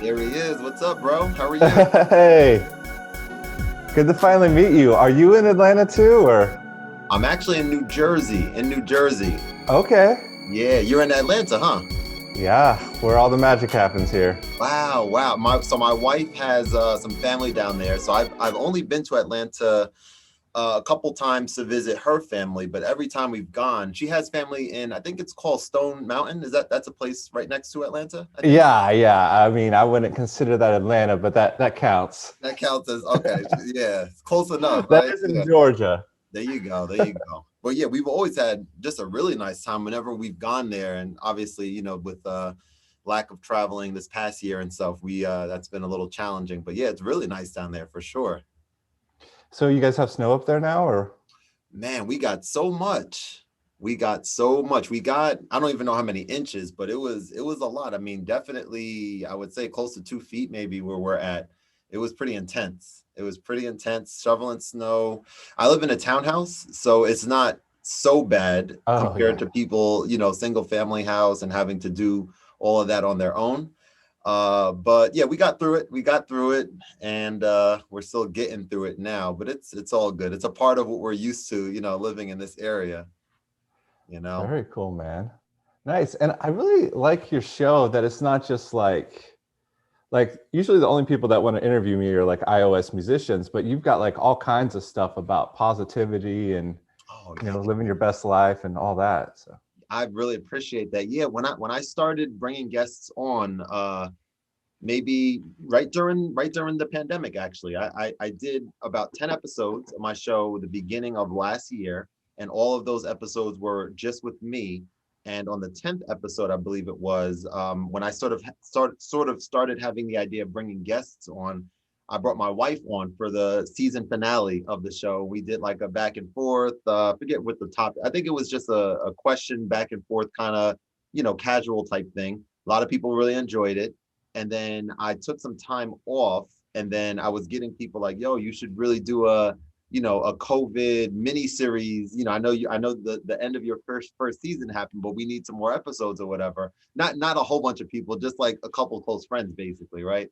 There he is. What's up, bro? How are you? Hey, good to finally meet you. Are you in Atlanta too, or? I'm actually in New Jersey. Okay. Yeah, you're in Atlanta, huh? Yeah, where all the magic happens here. Wow, wow. My wife has some family down there, so I've only been to Atlanta a couple times to visit her family, but every time we've gone, she has family in, I think it's called Stone Mountain. That's a place right next to Atlanta, I think. Yeah. I mean, I wouldn't consider that Atlanta, but that counts. That counts as okay. Yeah, it's close enough, That right? is in Yeah. Georgia. There you go. There you go. But yeah, we've always had just a really nice time whenever we've gone there. And obviously, with lack of traveling this past year and stuff, we that's been a little challenging. But yeah, it's really nice down there for sure. So you guys have snow up there now, or? Man, we got so much. We got so much. We got, I don't even know how many inches, but it was a lot. I mean, definitely I would say close to 2 feet maybe where we're at. It was pretty intense. It was pretty intense shoveling snow. I live in a townhouse, so it's not so bad Oh compared yeah. to people, single family house and having to do all of that on their own. But yeah, we got through it. We got through it, and we're still getting through it now. But it's all good. It's a part of what we're used to, living in this area. You know. Very cool, man. Nice. And I really like your show that it's not just like usually the only people that want to interview me are like iOS musicians, but you've got like all kinds of stuff about positivity and Oh, living your best life and all that. So I really appreciate that. Yeah, when I started bringing guests on, maybe right during the pandemic, actually, I did about 10 episodes of my show the beginning of last year, and all of those episodes were just with me. And on the 10th episode, I believe it was, when I sort of started having the idea of bringing guests on, I brought my wife on for the season finale of the show. We did like a back and forth. I forget what the topic. I think it was just a question back and forth kind of, casual type thing. A lot of people really enjoyed it. And then I took some time off, and then I was getting people like, yo, you should really do a COVID mini series. I know the end of your first season happened, but we need some more episodes or whatever. Not a whole bunch of people, just like a couple of close friends, basically, right?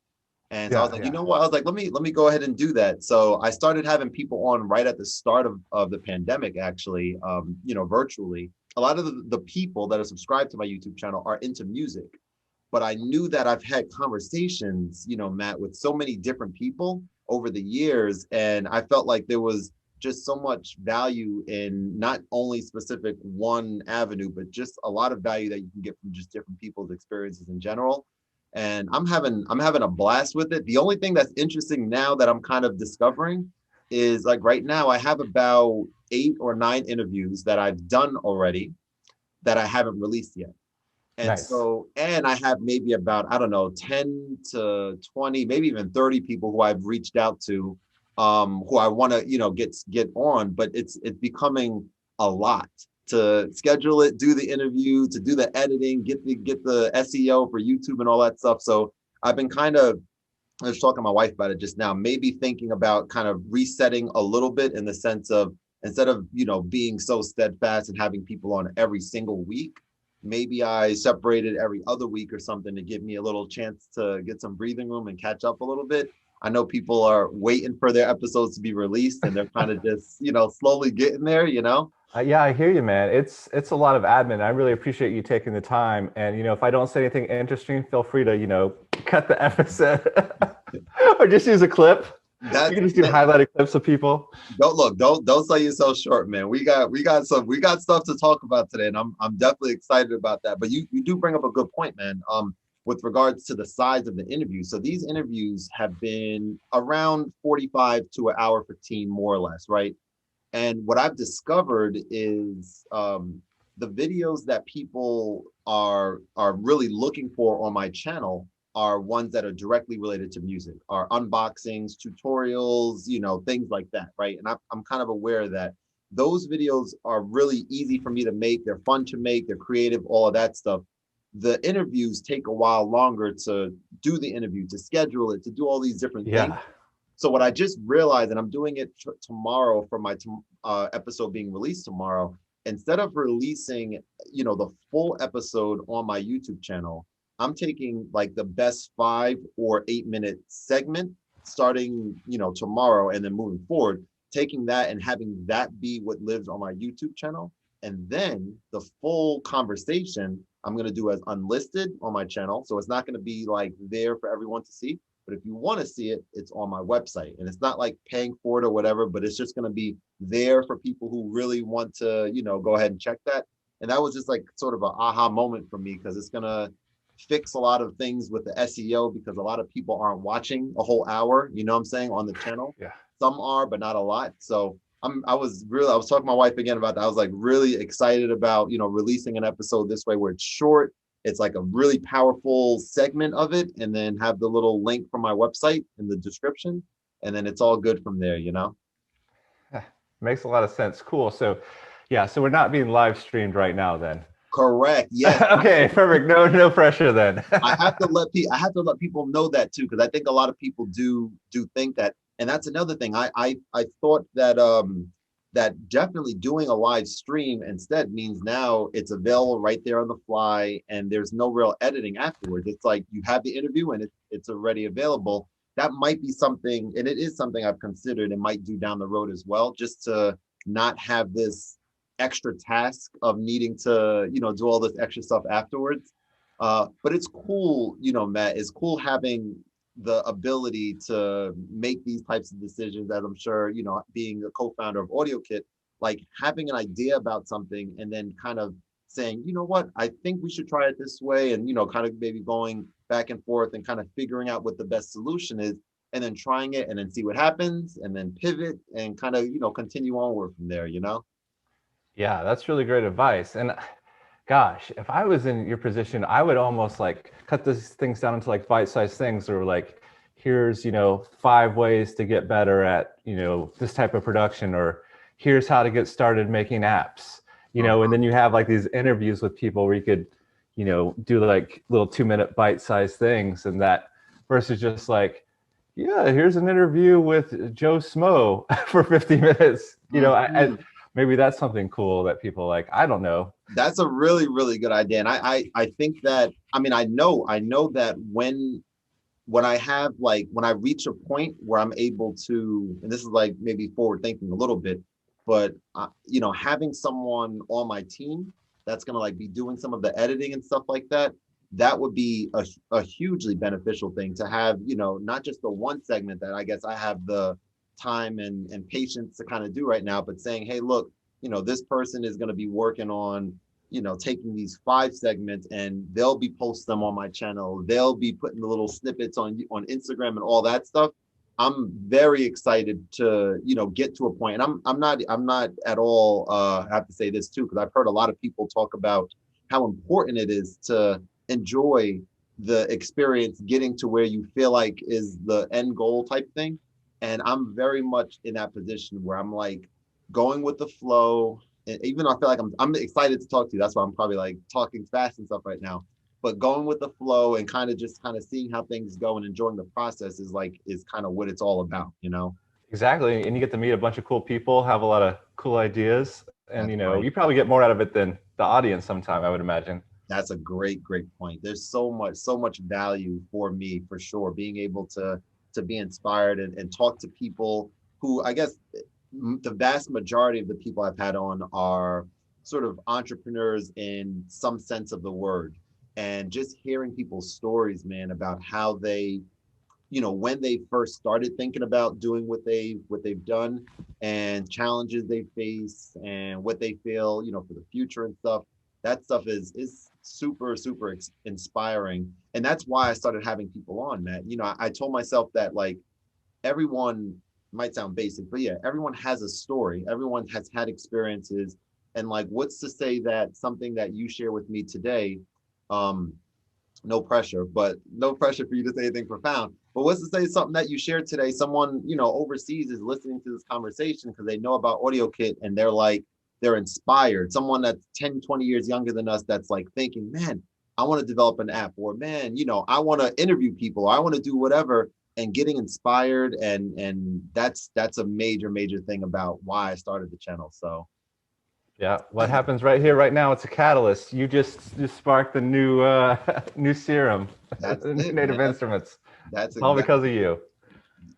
And so I was yeah, like, you yeah. know what? I was like, let me go ahead and do that. So I started having people on right at the start of the pandemic, actually, virtually. A lot of the people that are subscribed to my YouTube channel are into music, but I knew that I've had conversations, Matt, with so many different people over the years. And I felt like there was just so much value in not only specific one avenue, but just a lot of value that you can get from just different people's experiences in general. And I'm having a blast with it. The only thing that's interesting now that I'm kind of discovering is like right now I have about 8 or 9 interviews that I've done already that I haven't released yet. And Nice. so, and I have maybe about, I don't know, 10 to 20, maybe even 30 people who I've reached out to, who I want to, get on, but it's becoming a lot to schedule it, do the interview, to do the editing, get the SEO for YouTube and all that stuff. So I've been kind of, I was talking to my wife about it just now, maybe thinking about kind of resetting a little bit in the sense of instead of, being so steadfast and having people on every single week, maybe I separated every other week or something to give me a little chance to get some breathing room and catch up a little bit. I know people are waiting for their episodes to be released and they're kind of just, slowly getting there. Yeah, I hear you, man. It's a lot of admin. I really appreciate you taking the time. And if I don't say anything interesting, feel free to cut the episode or just use a clip. You That's can just do highlighted clips of people. don't sell yourself short, man. We got stuff to talk about today, and I'm definitely excited about that. But you do bring up a good point, man. With regards to the size of the interview. So these interviews have been around 45 to an hour 15, more or less, right? And what I've discovered is the videos that people are really looking for on my channel are ones that are directly related to music, are unboxings, tutorials, things like that, right? And I'm kind of aware that those videos are really easy for me to make. They're fun to make. They're creative, all of that stuff. The interviews take a while longer to do the interview, to schedule it, to do all these different things. Yeah. So what I just realized, and I'm doing it tomorrow for my episode being released tomorrow, instead of releasing, the full episode on my YouTube channel, I'm taking like the best 5 or 8 minute segment starting, tomorrow and then moving forward, taking that and having that be what lives on my YouTube channel. And then the full conversation I'm going to do as unlisted on my channel. So it's not going to be like there for everyone to see. But if you want to see it, it's on my website. And it's not like paying for it or whatever, but it's just going to be there for people who really want to, go ahead and check that. And that was just like sort of an aha moment for me, because it's going to fix a lot of things with the SEO, because a lot of people aren't watching a whole hour, you know what I'm saying, on the channel. Yeah. Some are, but not a lot. So I was talking to my wife again about that. I was like really excited about, releasing an episode this way where it's short. It's like a really powerful segment of it, and then have the little link from my website in the description. And then it's all good from there, Makes a lot of sense. Cool. So yeah, so we're not being live streamed right now then. Correct. Yes. Okay, perfect. No pressure then. I have to let people know that too, because I think a lot of people do think that. And that's another thing. I thought that that definitely doing a live stream instead means now it's available right there on the fly, and there's no real editing afterwards. It's like you have the interview and it's already available. That might be something, and it is something I've considered and might do down the road as well, just to not have this extra task of needing to, do all this extra stuff afterwards. But it's cool, Matt, it's cool having the ability to make these types of decisions, as I'm sure, being a co-founder of Audiokit, like having an idea about something and then kind of saying, you know what, I think we should try it this way, and, kind of maybe going back and forth and kind of figuring out what the best solution is, and then trying it and then see what happens and then pivot and kind of, continue onward from there, Yeah, that's really great advice. And gosh, if I was in your position, I would almost like cut these things down into like bite-sized things, or like, here's, 5 ways to get better at, this type of production, or here's how to get started making apps, and then you have like these interviews with people where you could, do like little 2-minute bite-sized things, and that versus just like, yeah, here's an interview with Joe Smo for 50 minutes, maybe that's something cool that people like. I don't know. That's a really, really good idea. And I think that, I mean, I know that when I have like, when I reach a point where I'm able to, and this is like maybe forward thinking a little bit, but having someone on my team that's going to like be doing some of the editing and stuff like that, that would be a hugely beneficial thing to have, not just the one segment that I guess I have the time and patience to kind of do right now, but saying, hey, look, this person is going to be working on, taking these 5 segments, and they'll be posting them on my channel. They'll be putting the little snippets on Instagram and all that stuff. I'm very excited to, get to a point. And I'm not at all, I have to say this too, because I've heard a lot of people talk about how important it is to enjoy the experience, getting to where you feel like is the end goal type thing. And I'm very much in that position where I'm like going with the flow. And even though I feel like I'm excited to talk to you, that's why I'm probably like talking fast and stuff right now. But going with the flow and kind of seeing how things go and enjoying the process is kind of what it's all about, Exactly. And you get to meet a bunch of cool people, have a lot of cool ideas, and That's right. you probably get more out of it than the audience sometime, I would imagine. That's a great point. There's so much value for me, for sure, being able to be inspired and talk to people who, I guess the vast majority of the people I've had on are sort of entrepreneurs in some sense of the word. And just hearing people's stories, man, about how they, when they first started thinking about doing what they've done, and challenges they face and what they feel, for the future and stuff. That stuff is super, super inspiring. And that's why I started having people on, Matt. I told myself that like everyone, might sound basic, but yeah, everyone has a story. Everyone has had experiences. And like, what's to say that something that you share with me today, no pressure for you to say anything profound, but what's to say something that you shared today, someone, overseas is listening to this conversation because they know about Audiokit and they're inspired. Someone that's 10, 20 years younger than us that's like thinking, man, I want to develop an app, or man, I want to interview people, or I want to do whatever, and getting inspired. And that's a major thing about why I started the channel. So Yeah, what happens right here, right now? It's a catalyst. You just sparked the new new serum, That's it, Native man. Instruments. That's It's all because of exactly it. you.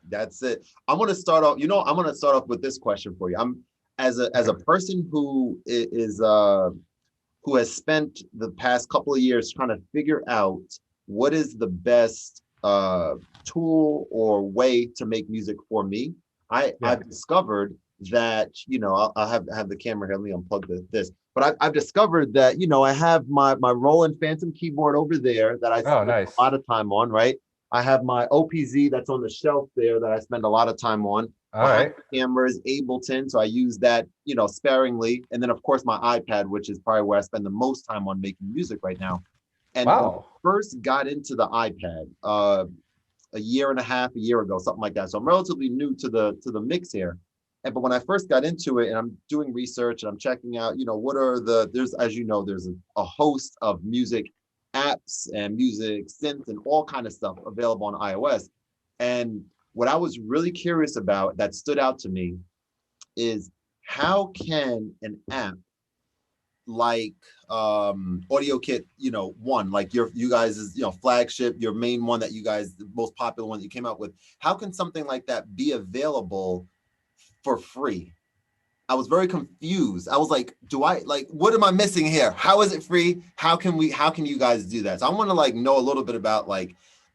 That's it. I'm gonna start off. I'm gonna start off with this question for you. I'm as a person who is who has spent the past couple of years trying to figure out what is the best tool or way to make music for me. Yeah. I've discovered that I'll have the camera here. Let me unplug this. But I've discovered that I have my Roland Phantom keyboard over there that I Oh, spend a nice. lot of time on. Right. I have my OPZ that's on the shelf there that I spend a lot of time on. All Behind right. the camera is Ableton, so I use that, sparingly. And then, of course, my iPad, which is probably where I spend the most time on making music right now. And when I Wow. first got into the iPad, a year and a half, a year ago, something like that. So I'm relatively new to the mix here. But when I first got into it, and I'm doing research and I'm checking out, what are there's, as you know, there's a host of music apps and music synths and all kind of stuff available on iOS. And what I was really curious about that stood out to me is how can an app like Audiokit, one, like you guys' flagship, your main one that you guys, the most popular one that you came out with, how can something like that be available for free? I was very confused. I was like, what am I missing here? How is it free? How can you guys do that? So I want to know a little bit about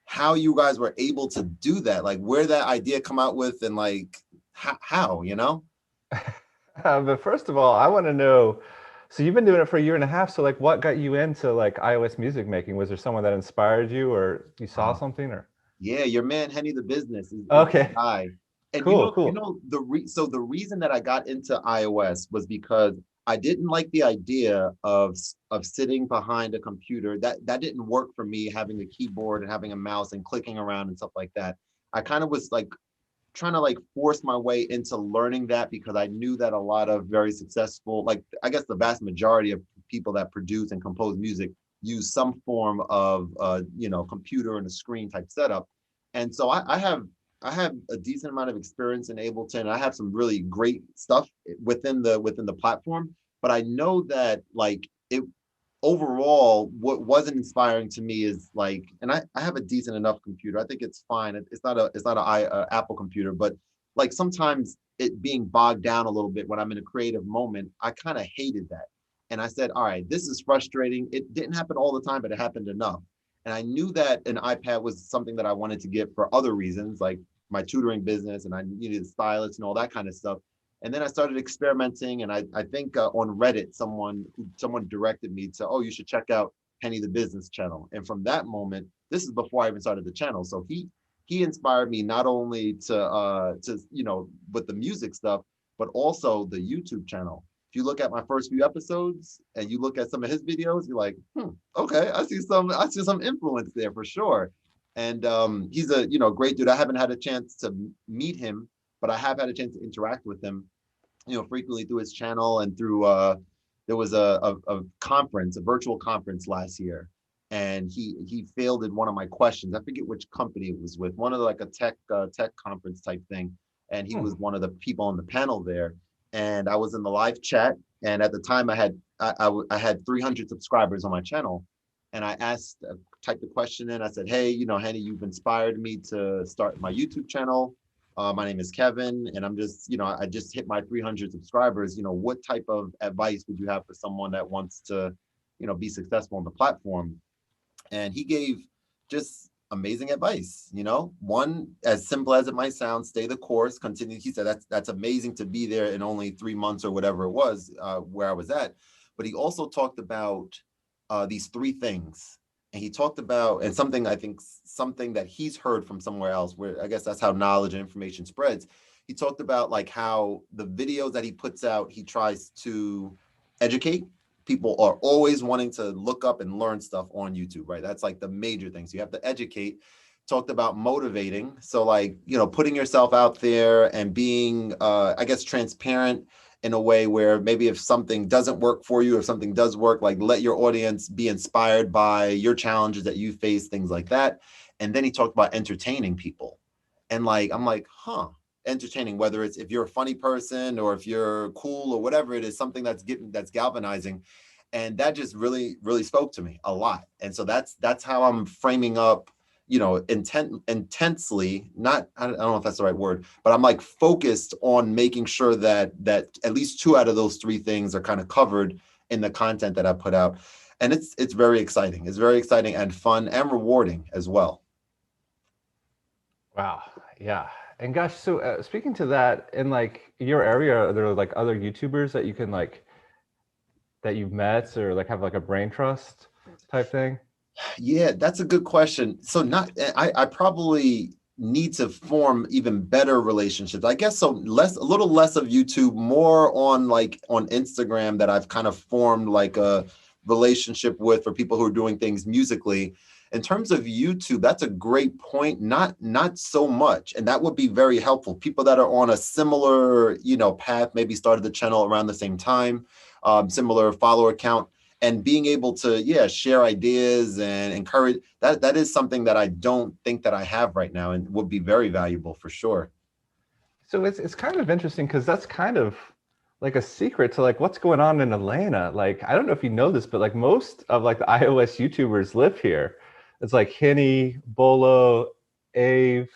how you guys were able to do that, like where that idea come out with, and how. But first of all, I want to know. So you've been doing it for a year and a half. So like, what got you into like iOS music making? Was there someone that inspired you, or you saw Uh, something, or? Yeah, your man Henny the Business is the Okay. guy. And Cool. Cool. the reason that I got into iOS was because I didn't like the idea of sitting behind a computer. That didn't work for me, having a keyboard and having a mouse and clicking around and stuff like that. I kind of was trying to force my way into learning that, because I knew that a lot of very successful, I guess the vast majority of people that produce and compose music use some form of computer and a screen type setup. And so I have a decent amount of experience in Ableton. I have some really great stuff within the platform, but I know that it overall, what wasn't inspiring to me is and I have a decent enough computer. I think it's fine. It's not a Apple computer, but sometimes it being bogged down a little bit when I'm in a creative moment, I kind of hated that. And I said, all right, this is frustrating. It didn't happen all the time, but it happened enough. And I knew that an iPad was something that I wanted to get for other reasons, like my tutoring business, and I needed a stylus and all that kind of stuff. And then I started experimenting, and I think on Reddit, someone directed me to, oh, you should check out Henny the Business channel. And from that moment, this is before I even started the channel. So he inspired me not only to with the music stuff, but also the YouTube channel. If you look at my first few episodes and you look at some of his videos, you're like, okay, I see some influence there for sure. And he's a great dude. I haven't had a chance to meet him, but I have had a chance to interact with him, frequently through his channel and through there was a conference, a virtual conference last year, and he failed in one of my questions. I forget which company it was with, one of a tech conference type thing, and he was Hmm. one of the people on the panel there. And I was in the live chat, and at the time I had 300 subscribers on my channel, and I typed the question in. I said, hey, Henny, you've inspired me to start my YouTube channel. My name is Kevin, and I'm just, I just hit my 300 subscribers. What type of advice would you have for someone that wants to, be successful on the platform? And he gave just amazing advice. One, as simple as it might sound, stay the course, continue. He said that's amazing to be there in only 3 months or whatever it was where I was at. But he also talked about these three things. And he talked about, and something that he's heard from somewhere else, where I guess that's how knowledge and information spreads. He talked about how the videos that he puts out, he tries to educate. People are always wanting to look up and learn stuff on YouTube, right? That's the major thing. So you have to educate. Talked about motivating. So putting yourself out there and being, I guess, transparent in a way where maybe if something doesn't work for you, if something does work, let your audience be inspired by your challenges that you face, things like that. And then he talked about entertaining people. And I'm like, huh. entertaining, whether it's if you're a funny person or if you're cool or whatever it is, something that's galvanizing. And that just really spoke to me a lot. And so that's how I'm framing up, intensely, not, I don't know if that's the right word, but I'm like focused on making sure that at least two out of those three things are kind of covered in the content that I put out. And it's very exciting. It's very exciting and fun and rewarding as well. Wow. Yeah. And gosh, so speaking to that, in like your area, are there like other YouTubers that you can like that you've met or like have like a brain trust type thing? Yeah, that's a good question. So not, I probably need to form even better relationships. I guess so a little less of YouTube, more on like on Instagram, that I've kind of formed like a relationship with, for people who are doing things musically. In terms of YouTube, that's a great point. Not so much. And that would be very helpful. People that are on a similar, path, maybe started the channel around the same time, similar follower count, and being able to, share ideas and encourage, that is something that I don't think that I have right now, and would be very valuable for sure. So it's kind of interesting because that's kind of like a secret to like what's going on in Atlanta. Like I don't know if you know this, but like most of like the iOS YouTubers live here. It's like Henny, Bolo, Ave,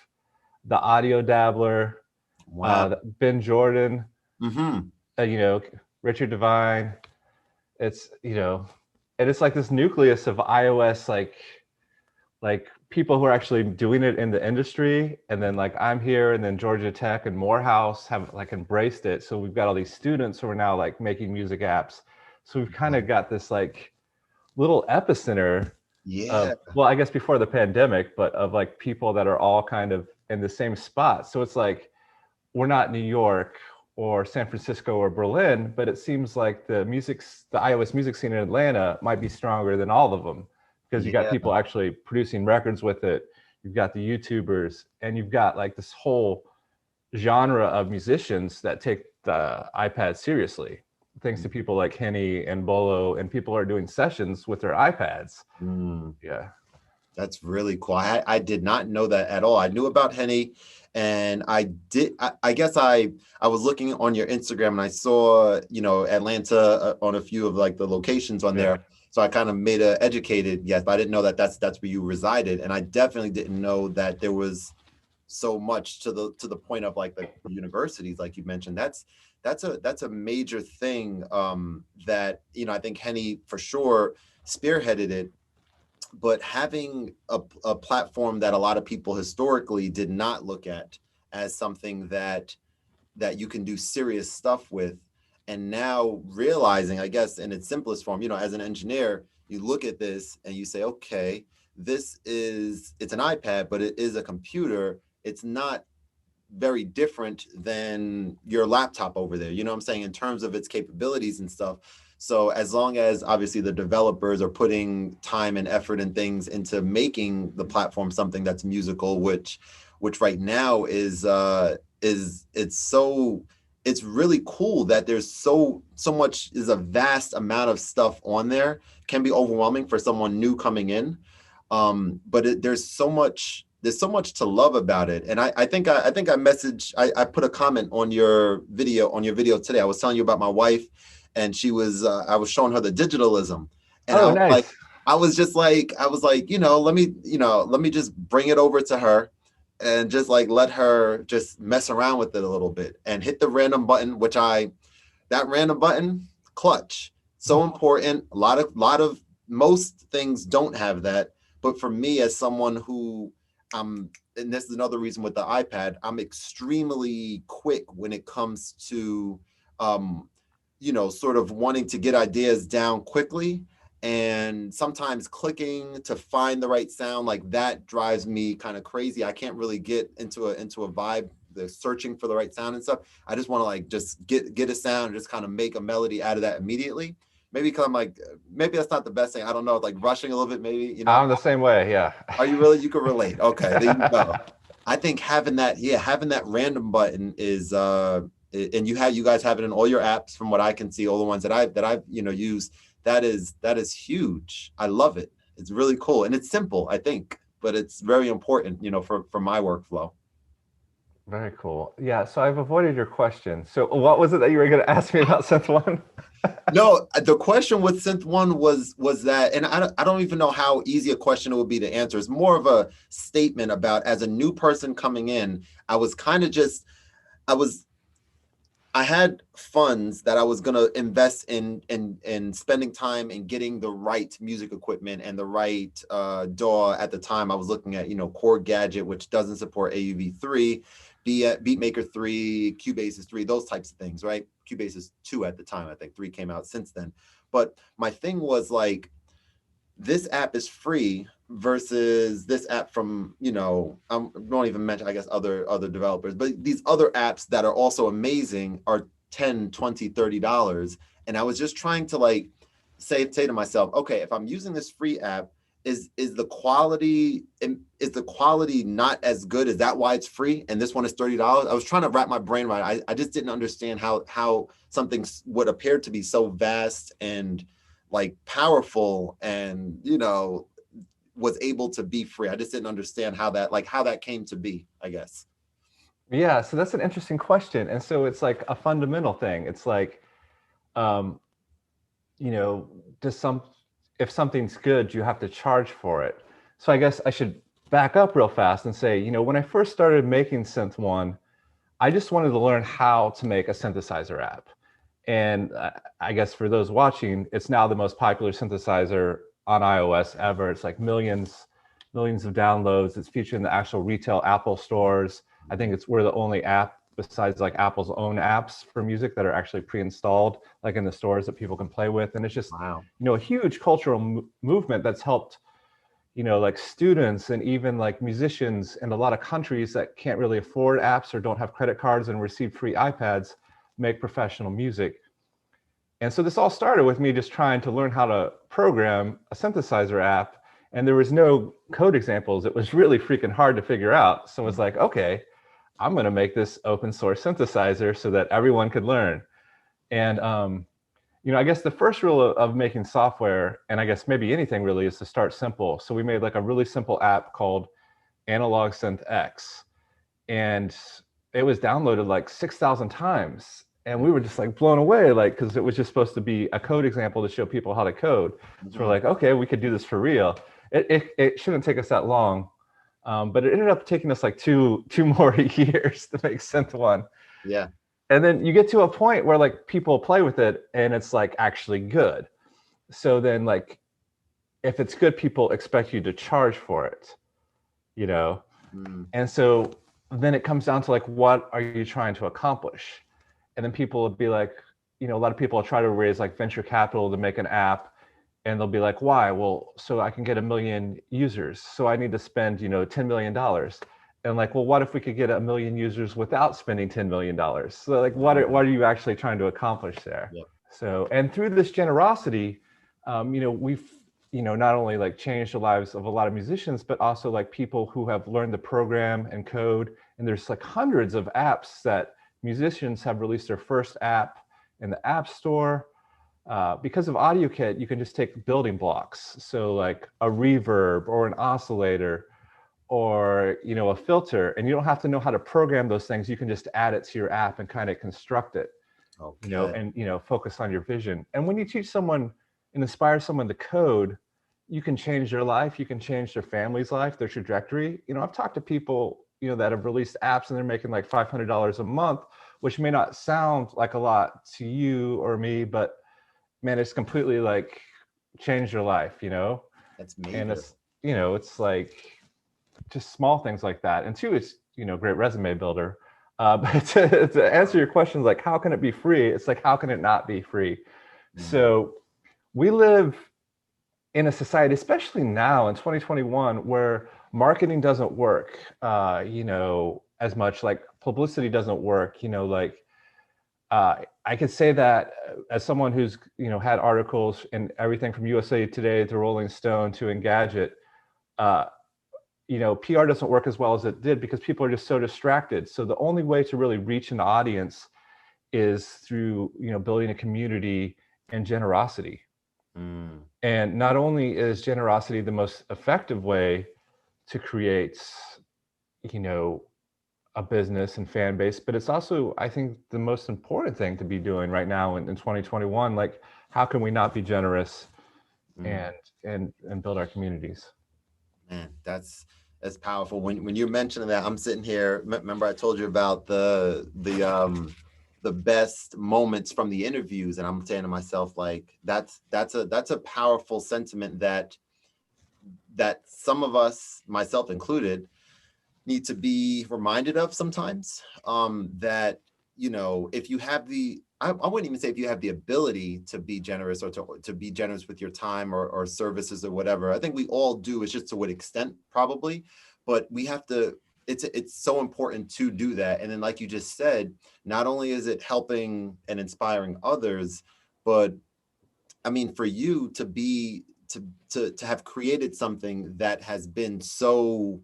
the Audio Dabbler, Wow. Ben Jordan, Mm-hmm. you know, Richard Devine. It's and it's like this nucleus of iOS like people who are actually doing it in the industry, and then like I'm here, and then Georgia Tech and Morehouse have like embraced it. So we've got all these students who are now like making music apps. So we've kind of got this like little epicenter Yeah. of, well, I guess before the pandemic, but of like people that are all kind of in the same spot. So it's like we're not New York or San Francisco or Berlin, but it seems like the iOS music scene in Atlanta might be stronger than all of them, because you got Yeah. people actually producing records with it. You've got the YouTubers, and you've got like this whole genre of musicians that take the iPad seriously, thanks to people like Henny and Bolo, and people are doing sessions with their iPads. Mm. Yeah. That's really cool. I did not know that at all. I knew about Henny, and I guess I was looking on your Instagram, and I saw, Atlanta, on a few of like the locations on Yeah. there. So I kind of made a educated guess, but I didn't know that that's where you resided. And I definitely didn't know that there was so much to the point of like the universities, like you mentioned. That's a major thing, that, I think Henny for sure spearheaded it. But having a platform that a lot of people historically did not look at as something that you can do serious stuff with, and now realizing, I guess in its simplest form, as an engineer, you look at this and you say, okay, it's an iPad, but it is a computer. It's not very different than your laptop over there, you know what I'm saying, in terms of its capabilities and stuff. So as long as obviously the developers are putting time and effort and things into making the platform something that's musical, which right now it's really cool that there's so much, is a vast amount of stuff on there. Can be overwhelming for someone new coming in, but there's so much to love about it. And I think I put a comment on your video today. I was telling you about my wife, and I was showing her the digitalism, and Oh, nice. I was like, let me just bring it over to her, and just like let her just mess around with it a little bit, and hit the random button, that random button, clutch, so important. A lot of most things don't have that, but for me, as someone who, and this is another reason with the iPad, I'm extremely quick when it comes to, sort of wanting to get ideas down quickly. And sometimes clicking to find the right sound, like that drives me kind of crazy. I can't really get into a vibe, the searching for the right sound and stuff. I just want to like just get a sound and just kind of make a melody out of that immediately. Maybe because I'm like, maybe that's not the best thing. I don't know, like rushing a little bit, maybe, I'm the same way. Yeah. Are you really? You can relate. Okay, there you go. I think having that random button is, and you guys have it in all your apps, from what I can see, all the ones that I've used. That is huge. I love it. It's really cool, and it's simple, I think, but it's very important, for my workflow. Very cool. Yeah, so I've avoided your question. So what was it that you were going to ask me about Synth One? No, the question with Synth One was that, and I don't even know how easy a question it would be to answer. It's more of a statement about, as a new person coming in, I was kind of just I was I had funds that I was gonna invest in spending time and getting the right music equipment and the right DAW. At the time, I was looking at, Chord Gadget, which doesn't support AUV3, Beatmaker 3, Cubase is 3, those types of things, right? Cubase is 2 at the time. I think 3 came out since then. But my thing was like, this app is free versus this app from, I don't even mention, I guess, other developers, but these other apps that are also amazing are 10, 20, $30. And I was just trying to like say to myself, okay, if I'm using this free app, is the quality not as good? Is that why it's free and this one is $30? I was trying to wrap my brain around it. I just didn't understand how something would appear to be so vast and like powerful and was able to be free. I just didn't understand how that came to be, I guess. Yeah, so that's an interesting question. And so it's like a fundamental thing. It's like, you know, if something's good, you have to charge for it. So I guess I should back up real fast and say, when I first started making Synth One, I just wanted to learn how to make a synthesizer app. And I guess for those watching, it's now the most popular synthesizer on iOS ever. It's like millions of downloads. It's featured in the actual retail Apple stores. I think we're the only app besides like Apple's own apps for music that are actually pre-installed, like in the stores that people can play with. And it's just, wow, a huge cultural movement that's helped, like students and even like musicians in a lot of countries that can't really afford apps or don't have credit cards and receive free iPads make professional music. And so this all started with me just trying to learn how to program a synthesizer app. And there was no code examples. It was really freaking hard to figure out. So it's like, okay, I'm going to make this open source synthesizer so that everyone could learn. And, I guess the first rule of making software, and I guess maybe anything really, is to start simple. So we made like a really simple app called Analog Synth X. And it was downloaded like 6,000 times. And we were just like blown away, like, because it was just supposed to be a code example to show people how to code. So we're like, okay, we could do this for real. It shouldn't take us that long. But it ended up taking us like two more years to make Synth One. Yeah. And then you get to a point where like people play with it and it's like actually good. So then like, if it's good, people expect you to charge for it, And so then it comes down to like, what are you trying to accomplish? And then people would be like, a lot of people will try to raise like venture capital to make an app, and they'll be like, why? Well, so I can get 1 million users. So I need to spend, $10 million. And like, well, what if we could get 1 million users without spending $10 million? So like, what are you actually trying to accomplish there? Yep. So, and through this generosity, we've, not only like changed the lives of a lot of musicians, but also like people who have learned to program and code. And there's like hundreds of apps that musicians have released their first app in the App Store. Because of Audiokit, you can just take building blocks. So like a reverb or an oscillator or, a filter, and you don't have to know how to program those things. You can just add it to your app and kind of construct it, Okay. and, focus on your vision. And when you teach someone and inspire someone to code, you can change their life. You can change their family's life, their trajectory. I've talked to people, that have released apps and they're making like $500 a month, which may not sound like a lot to you or me, but man, it's completely like changed your life, That's major. And it's, it's like just small things like that. And two, it's, great resume builder. But to answer your questions, like, how can it be free? It's like, how can it not be free? So we live in a society, especially now in 2021, where marketing doesn't work, as much, like publicity doesn't work, I could say that as someone who's, had articles in everything from USA Today to Rolling Stone to Engadget, PR doesn't work as well as it did because people are just so distracted. So the only way to really reach an audience is through, building a community and generosity. And not only is generosity the most effective way to create, a business and fan base, but it's also, I think, the most important thing to be doing right now in 2021. Like, how can we not be generous Mm. and build our communities? Man, that's powerful. When you're mentioning that, I'm sitting here. Remember, I told you about the best moments from the interviews, and I'm saying to myself, like, that's a powerful sentiment that some of us, myself included, need to be reminded of sometimes. That, you know, if you have I wouldn't even say if you have the ability to be generous, or to be generous with your time, or services or whatever. I think we all do. It's just to what extent, probably, but we have to. It's so important to do that. And then, like you just said, not only is it helping and inspiring others, but I mean, for you to be to have created something that has been so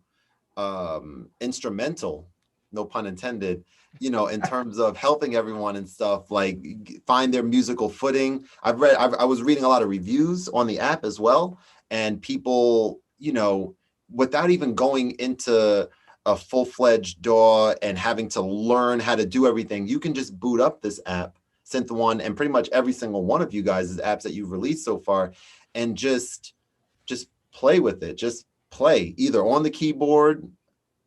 instrumental, no pun intended, you know, in terms of helping everyone and stuff, like find their musical footing. I was reading a lot of reviews on the app as well, and people, you know, without even going into a full-fledged DAW and having to learn how to do everything, you can just boot up this app, Synth One, and pretty much every single one of you guys' apps that you've released so far, and just play with it. Just play either on the keyboard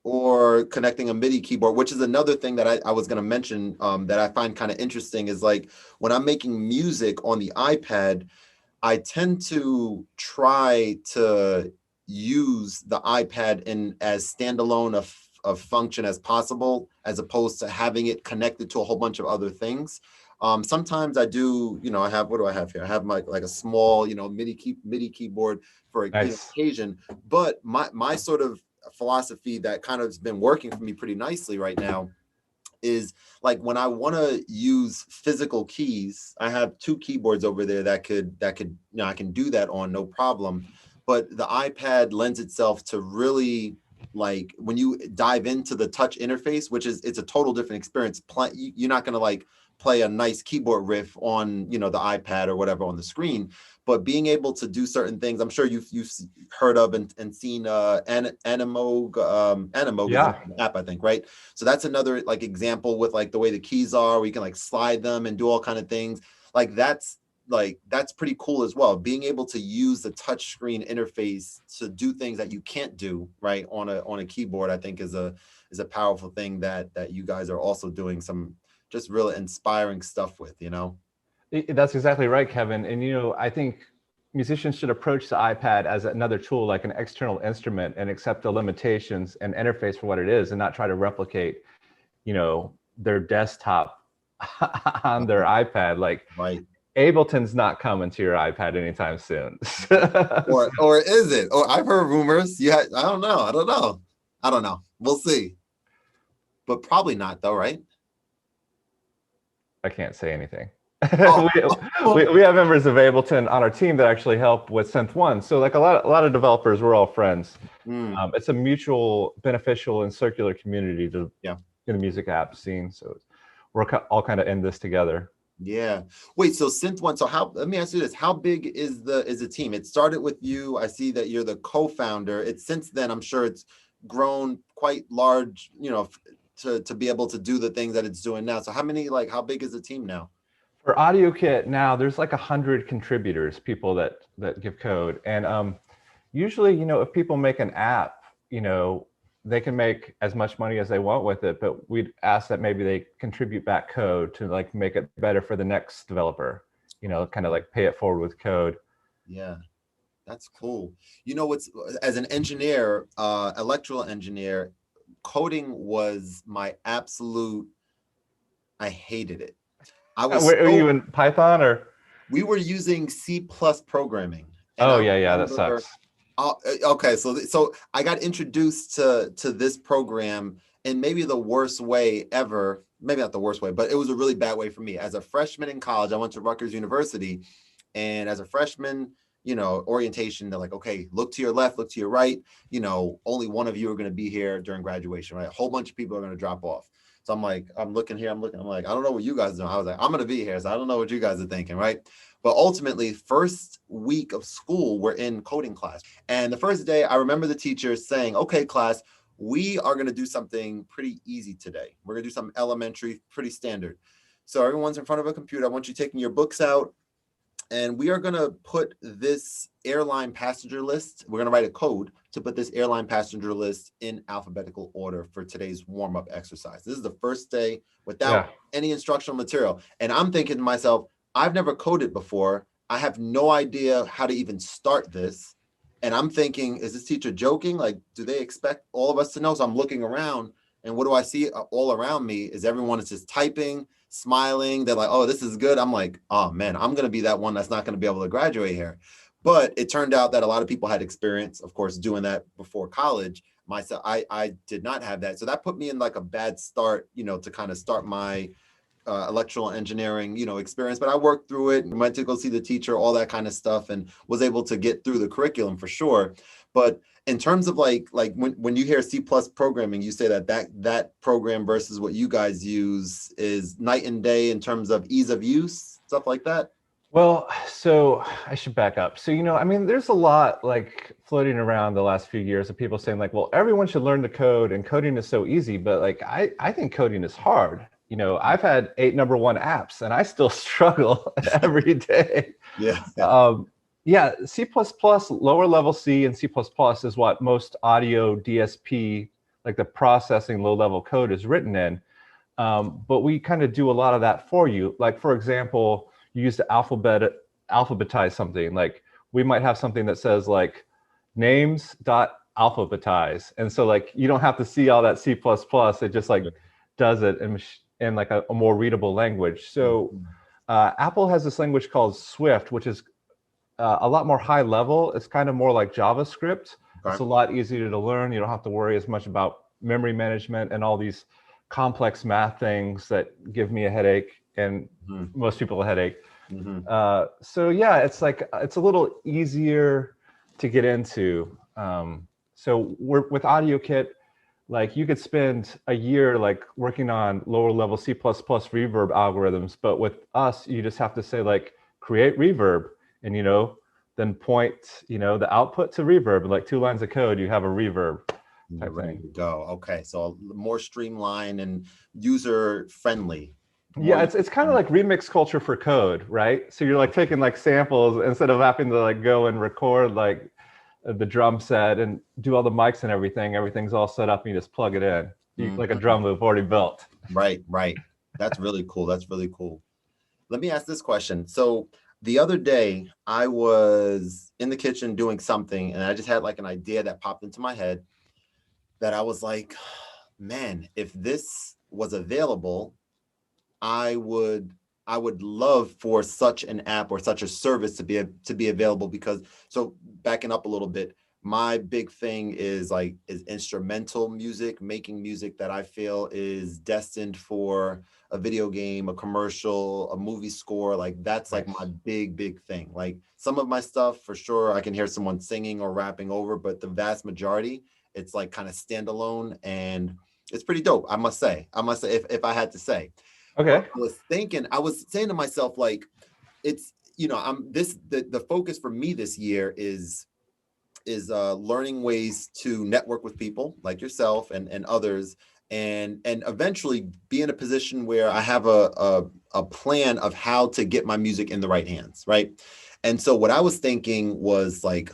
or connecting a MIDI keyboard, which is another thing that I was going to mention, that I find kind of interesting, is like when I'm making music on the iPad, I tend to try to use the iPad in as standalone of function as possible, as opposed to having it connected to a whole bunch of other things. Sometimes I do, you know, I have, what do I have here? I have my, like a small, you know, MIDI keyboard for, you know, Nice. occasion. But my sort of philosophy that kind of has been working for me pretty nicely right now is, like, when I want to use physical keys, I have two keyboards over there that could, you know, I can do that on, no problem. But the iPad lends itself to really, like, when you dive into the touch interface, which is, it's a total different experience. You're not going to like play a nice keyboard riff on, you know, the iPad or whatever on the screen, but being able to do certain things. I'm sure you've heard of and seen Animog is an Yeah. app, I think, right? So that's another like example with like the way the keys are, where you can like slide them and do all kind of things. That's pretty cool as well. Being able to use the touch screen interface to do things that you can't do right on a keyboard, I think is a powerful thing that you guys are also doing some just really inspiring stuff with, you know? That's exactly right, Kevin. And, you know, I think musicians should approach the iPad as another tool, like an external instrument, and accept the limitations and interface for what it is, and not try to replicate, you know, their desktop on their iPad. Like, Right. Ableton's not coming to your iPad anytime soon. Or is it? Or I've heard rumors. Yeah, I don't know. I don't know. We'll see. But probably not though, right? I can't say anything. Oh, we have members of Ableton on our team that actually help with Synth One. So, like, a lot of developers, we're all friends. It's a mutual, beneficial, and circular community yeah. in the music app scene. So we're all kind of in this together. Yeah. Wait, so Synth One. So let me ask you this. How big is the team? It started with you. I see that you're the co-founder. It's since then, I'm sure it's grown quite large, you know, to be able to do the things that it's doing now. So how big is the team now? For Audiokit now, there's like 100 contributors, people that give code. And usually, you know, if people make an app, you know, they can make as much money as they want with it, but we'd ask that maybe they contribute back code to like make it better for the next developer, you know, kind of like pay it forward with code. Yeah, that's cool. You know, as an engineer, electrical engineer, coding was my absolute, I hated it. Were you in Python or? We were using C+ programming. And Oh, I yeah, that remember, sucks. okay, so I got introduced to this program in maybe the worst way ever. Maybe not the worst way, but it was a really bad way for me. As a freshman in college, I went to Rutgers University, and as a freshman, you know, orientation, they're like, okay, look to your left, look to your right. You know, only one of you are going to be here during graduation, right? A whole bunch of people are going to drop off. So I'm like, I'm looking here, I'm like, I don't know what you guys are doing. I was like, I'm going to be here, so I don't know what you guys are thinking, right? But ultimately, first week of school, we're in coding class. And the first day, I remember the teacher saying, okay, class, we are going to do something pretty easy today. We're going to do something elementary, pretty standard. So everyone's in front of a computer. I want you taking your books out, and we are going to put this airline passenger list. We're going to write a code to put this airline passenger list in alphabetical order for today's warm-up exercise. This is the first day without any instructional material. And I'm thinking to myself, I've never coded before. I have no idea how to even start this. And I'm thinking, is this teacher joking? Like, do they expect all of us to know? So I'm looking around, and what do I see all around me is everyone is just typing, smiling. They're like, oh, this is good. I'm like, oh man, I'm going to be that one that's not going to be able to graduate here. But it turned out that a lot of people had experience, of course, doing that before college. Myself, I did not have that. So that put me in like a bad start, to kind of start my electrical engineering, experience. But I worked through it and went to go see the teacher, all that kind of stuff, and was able to get through the curriculum for sure. But in terms of like when you hear C+ programming, you say that program versus what you guys use is night and day in terms of ease of use, stuff like that. Well, so I should back up. So, there's a lot like floating around the last few years of people saying like, well, everyone should learn to code and coding is so easy. But like, I think coding is hard. I've had 8 number 1 apps and I still struggle every day. Yeah. C++, lower level C and C++ is what most audio DSP, like the processing low level code is written in. But we kind of do a lot of that for you. Like, for example, you use to alphabetize something. Like we might have something that says like names.alphabetize. And so like, you don't have to see all that C++, it just like does it in like a more readable language. So Apple has this language called Swift, which is a lot more high level. It's kind of more like JavaScript. Okay. It's a lot easier to learn. You don't have to worry as much about memory management and all these complex math things that give me a headache and most people a headache. So yeah, it's like, it's a little easier to get into. So with Audiokit, like you could spend a year like working on lower level C++ reverb algorithms, but with us, you just have to say like, create reverb and, then point, the output to reverb, like 2 lines of code, you have a reverb type ready thing. to go. Okay. So more streamlined and user friendly. Yeah, it's kind of like remix culture for code, right? So you're like taking like samples instead of having to like go and record like the drum set and do all the mics and everything. Everything's all set up and you just plug it in. Like a drum loop already built. Right. That's really cool. Let me ask this question. So the other day I was in the kitchen doing something and I just had like an idea that popped into my head that I was like, man, if this was available, I would love for such an app or such a service to be available, because, so backing up a little bit, my big thing is instrumental music, making music that I feel is destined for a video game, a commercial, a movie score. Like that's like my big thing. Like some of my stuff for sure I can hear someone singing or rapping over, but the vast majority, it's like kind of standalone and it's pretty dope. I must say if I had to say. Okay. I was saying to myself, like, it's, the focus for me this year is learning ways to network with people like yourself and others, and eventually be in a position where I have a plan of how to get my music in the right hands. Right. And so what I was thinking was like,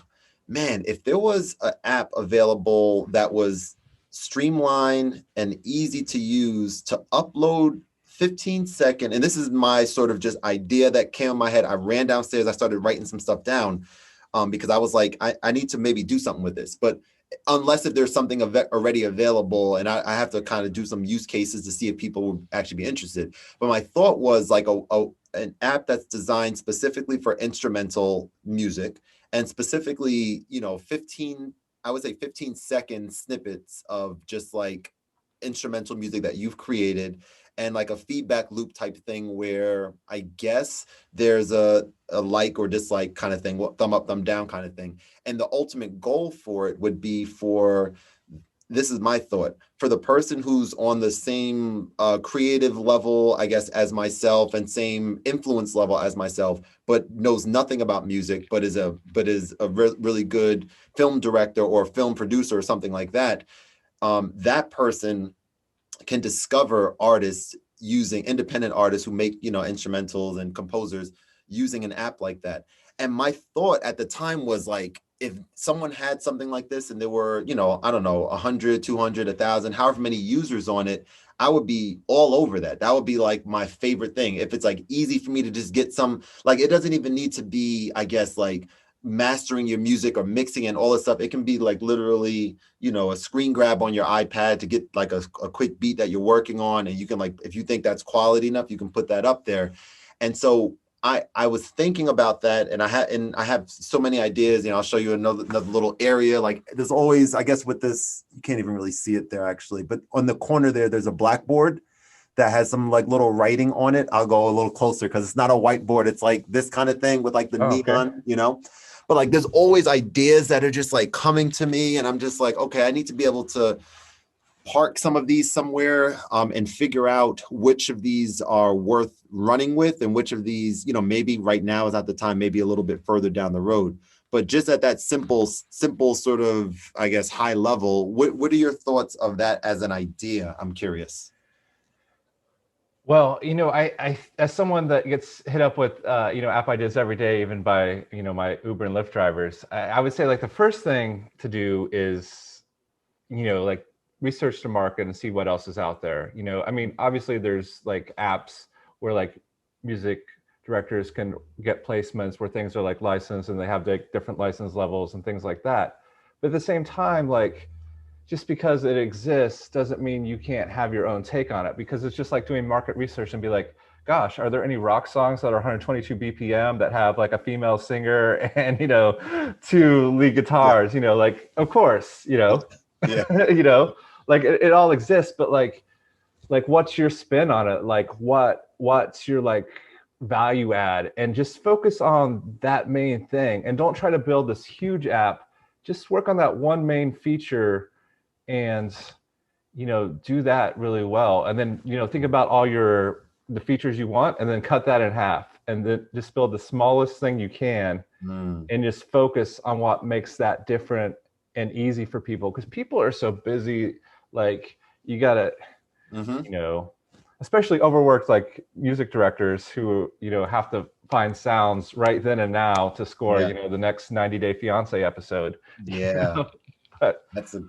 man, if there was an app available that was streamlined and easy to use to upload 15-second, and this is my sort of just idea that came in my head. I ran downstairs, I started writing some stuff down because I was like, I need to maybe do something with this. But unless if there's something already available, and I have to kind of do some use cases to see if people would actually be interested. But my thought was like an app that's designed specifically for instrumental music, and specifically, 15-second snippets of just like instrumental music that you've created, and like a feedback loop type thing where I guess there's a like or dislike kind of thing, thumb up, thumb down kind of thing. And the ultimate goal for it would be this is my thought, for the person who's on the same creative level, I guess, as myself, and same influence level as myself, but knows nothing about music, but is a really good film director or film producer or something like that. that person can discover artists using independent artists who make, instrumentals and composers using an app like that. And my thought at the time was like, if someone had something like this and there were, I don't know, 100, 200, 1,000, however many users on it, I would be all over that. That would be like my favorite thing. If it's like easy for me to just get some, like, it doesn't even need to be, I guess, like mastering your music or mixing and all this stuff. It can be like literally, a screen grab on your iPad to get like a quick beat that you're working on. And you can, like, if you think that's quality enough, you can put that up there. And so I was thinking about that, and I have so many ideas. I'll show you another little area. Like, there's always, I guess with this, you can't even really see it there actually, but on the corner there's a blackboard that has some like little writing on it. I'll go a little closer because it's not a whiteboard. It's like this kind of thing with like the neon, okay. But like, there's always ideas that are just like coming to me, and I'm just like, okay, I need to be able to park some of these somewhere, and figure out which of these are worth running with and which of these, maybe right now is not the time, maybe a little bit further down the road. But just at that simple sort of, I guess, high level, what are your thoughts of that as an idea? I'm curious. Well, I as someone that gets hit up with app ideas every day, even by my Uber and Lyft drivers, I would say like the first thing to do is like research the market and see what else is out there. I mean, obviously there's like apps where like music directors can get placements where things are like licensed and they have like different license levels and things like that. But at the same time, like, just because it exists doesn't mean you can't have your own take on it, because it's just like doing market research and be like, gosh, are there any rock songs that are 122 BPM that have like a female singer and, 2 lead guitars, like, of course, yeah. Like it all exists, but like what's your spin on it? Like what's your like value add, and just focus on that main thing and don't try to build this huge app. Just work on that one main feature and do that really well, and then think about all the features you want, and then cut that in half, and then just build the smallest thing you can, and just focus on what makes that different and easy for people, because people are so busy. Like, you gotta especially overworked like music directors who have to find sounds right then and now to score the next 90 Day Fiance episode. But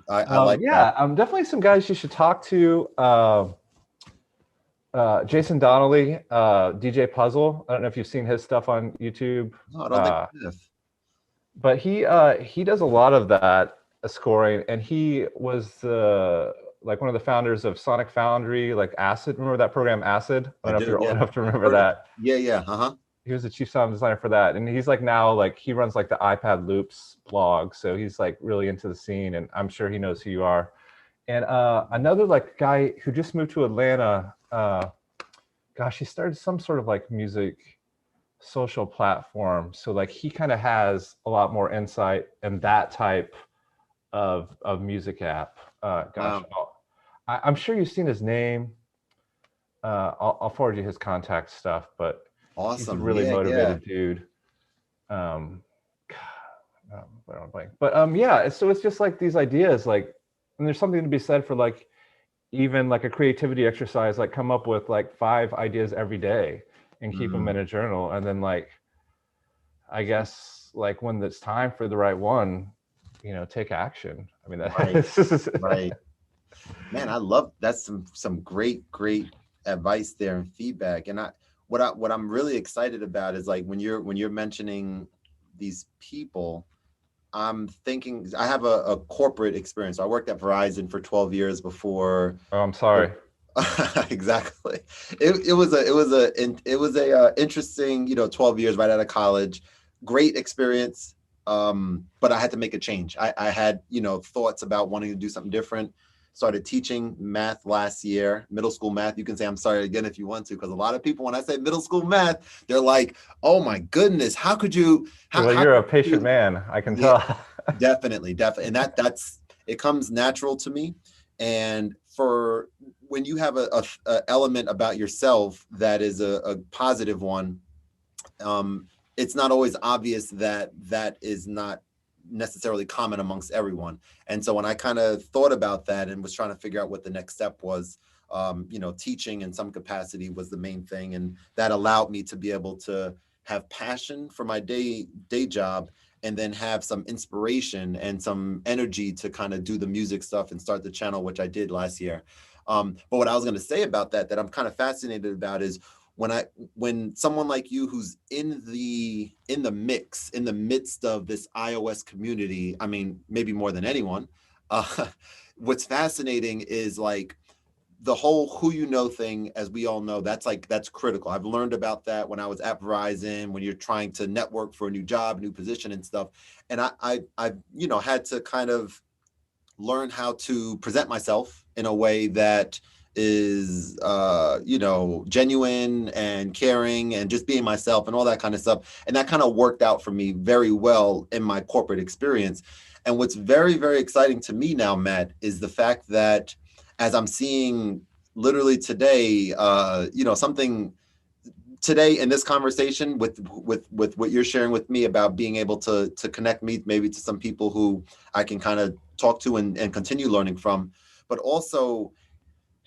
I like that. Definitely some guys you should talk to. Jason Donnelly, DJ Puzzle. I don't know if you've seen his stuff on YouTube. No, I don't think I have. But he does a lot of that scoring, and he was like one of the founders of Sonic Foundry, like Acid. Remember that program, Acid? I don't know if you're old enough to remember that. Yeah. He was the chief sound designer for that, and he's like now like he runs like the iPad Loops blog, so he's like really into the scene, and I'm sure he knows who you are. And another like guy who just moved to Atlanta, gosh, he started some sort of like music social platform, so like he kind of has a lot more insight in that type of music app. I'm sure you've seen his name. I'll forward you his contact stuff, but awesome. He's a really motivated dude. But so it's just like these ideas, like, and there's something to be said for like even like a creativity exercise, like come up with like 5 ideas every day and keep them in a journal, and then like I guess like when it's time for the right one, take action. I mean, right. Man, I love that's some great advice there and feedback. And what I'm really excited about is like when you're mentioning these people, I'm thinking I have a corporate experience. I worked at Verizon for 12 years before. Oh, I'm sorry. Exactly. It was a interesting 12 years right out of college. Great experience. But I had to make a change. I had thoughts about wanting to do something different. Started teaching math last year, middle school math. You can say I'm sorry again if you want to, because a lot of people, when I say middle school math, they're like, "Oh my goodness, how could you?" Well, you're a patient man, I can tell. Definitely, and that's it comes natural to me. And for when you have a element about yourself that is a positive one, it's not always obvious that is not necessarily common amongst everyone. And so when I kind of thought about that and was trying to figure out what the next step was, teaching in some capacity was the main thing. And that allowed me to be able to have passion for my day job, and then have some inspiration and some energy to kind of do the music stuff and start the channel, which I did last year. But what I was going to say about that I'm kind of fascinated about is when someone like you, who's in the mix, in the midst of this iOS community, I mean, maybe more than anyone, what's fascinating is like the whole who you know thing. As we all know, that's critical. I've learned about that when I was at Verizon, when you're trying to network for a new job, new position and stuff. And I had to kind of learn how to present myself in a way that is genuine and caring and just being myself and all that kind of stuff. And that kind of worked out for me very well in my corporate experience. And what's very, very exciting to me now, Matt, is the fact that as I'm seeing literally today, something today in this conversation with what you're sharing with me about being able to connect me maybe to some people who I can kind of talk to and continue learning from, but also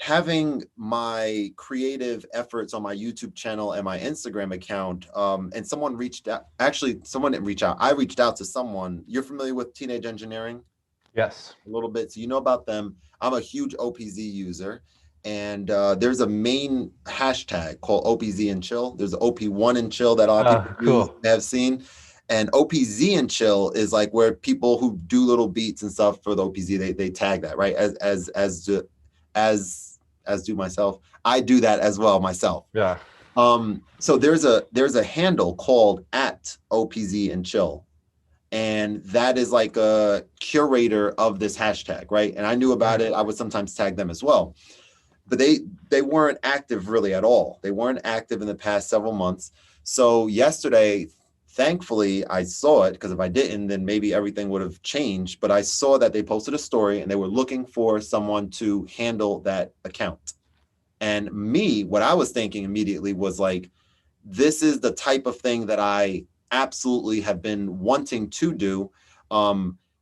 having my creative efforts on my YouTube channel and my Instagram account. And someone reached out, actually someone didn't reach out. I reached out to someone. You're familiar with Teenage Engineering? Yes. A little bit. So you know about them. I'm a huge OPZ user. And there's a main hashtag called OPZ and Chill. There's OP1 and Chill that a lot of people have seen. And OPZ and Chill is like where people who do little beats and stuff for the OPZ, they tag that, right? As do myself. I do that as well myself. Yeah. So there's a handle called @OPZ and Chill. And that is like a curator of this hashtag, right? And I knew about it. I would sometimes tag them as well. But they weren't active really at all. They weren't active in the past several months. So yesterday, thankfully, I saw it, because if I didn't, then maybe everything would have changed. But I saw that they posted a story and they were looking for someone to handle that account. And what I was thinking immediately was like, this is the type of thing that I absolutely have been wanting to do.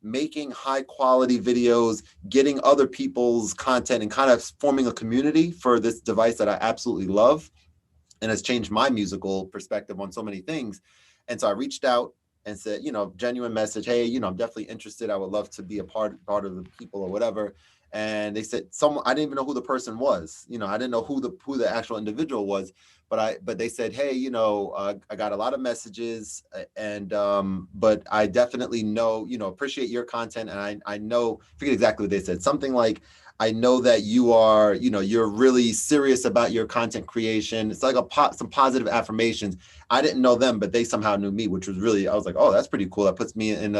Making high quality videos, getting other people's content, and kind of forming a community for this device that I absolutely love and has changed my musical perspective on so many things. And so I reached out and said, genuine message, hey, I'm definitely interested. I would love to be a part of the people or whatever. And they said I didn't even know who the person was. I didn't know who the actual individual was, but they said, hey, I got a lot of messages, and but I definitely know, appreciate your content. And I know, forget exactly what they said, something like, I know that you are, you're really serious about your content creation. It's like some positive affirmations. I didn't know them, but they somehow knew me, which was really, I was like, oh, that's pretty cool. That puts me in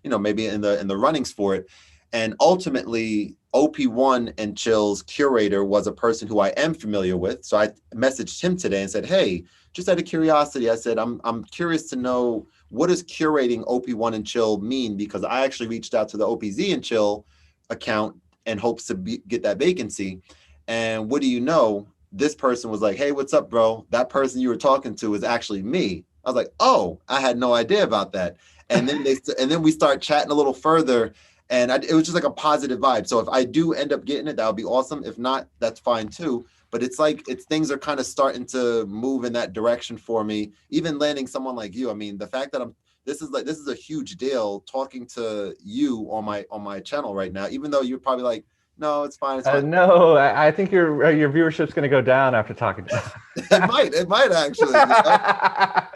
maybe in the runnings for it. And ultimately, OP1 and Chill's curator was a person who I am familiar with. So I messaged him today and said, hey, just out of curiosity, I said, I'm curious to know, what does curating OP1 and Chill mean? Because I actually reached out to the OPZ and Chill account in hopes to get that vacancy. And what do you know? This person was like, hey, what's up, bro? That person you were talking to is actually me. I was like, oh, I had no idea about that. And then we start chatting a little further. And it was just like a positive vibe. So if I do end up getting it, that would be awesome. If not, that's fine too. But it's like, things are kind of starting to move in that direction for me. Even landing someone like you. I mean, the fact that this is a huge deal talking to you on my channel right now, even though you're probably like, no, it's fine. It's fine. No, I think your viewership's going to go down after talking to you. It might actually.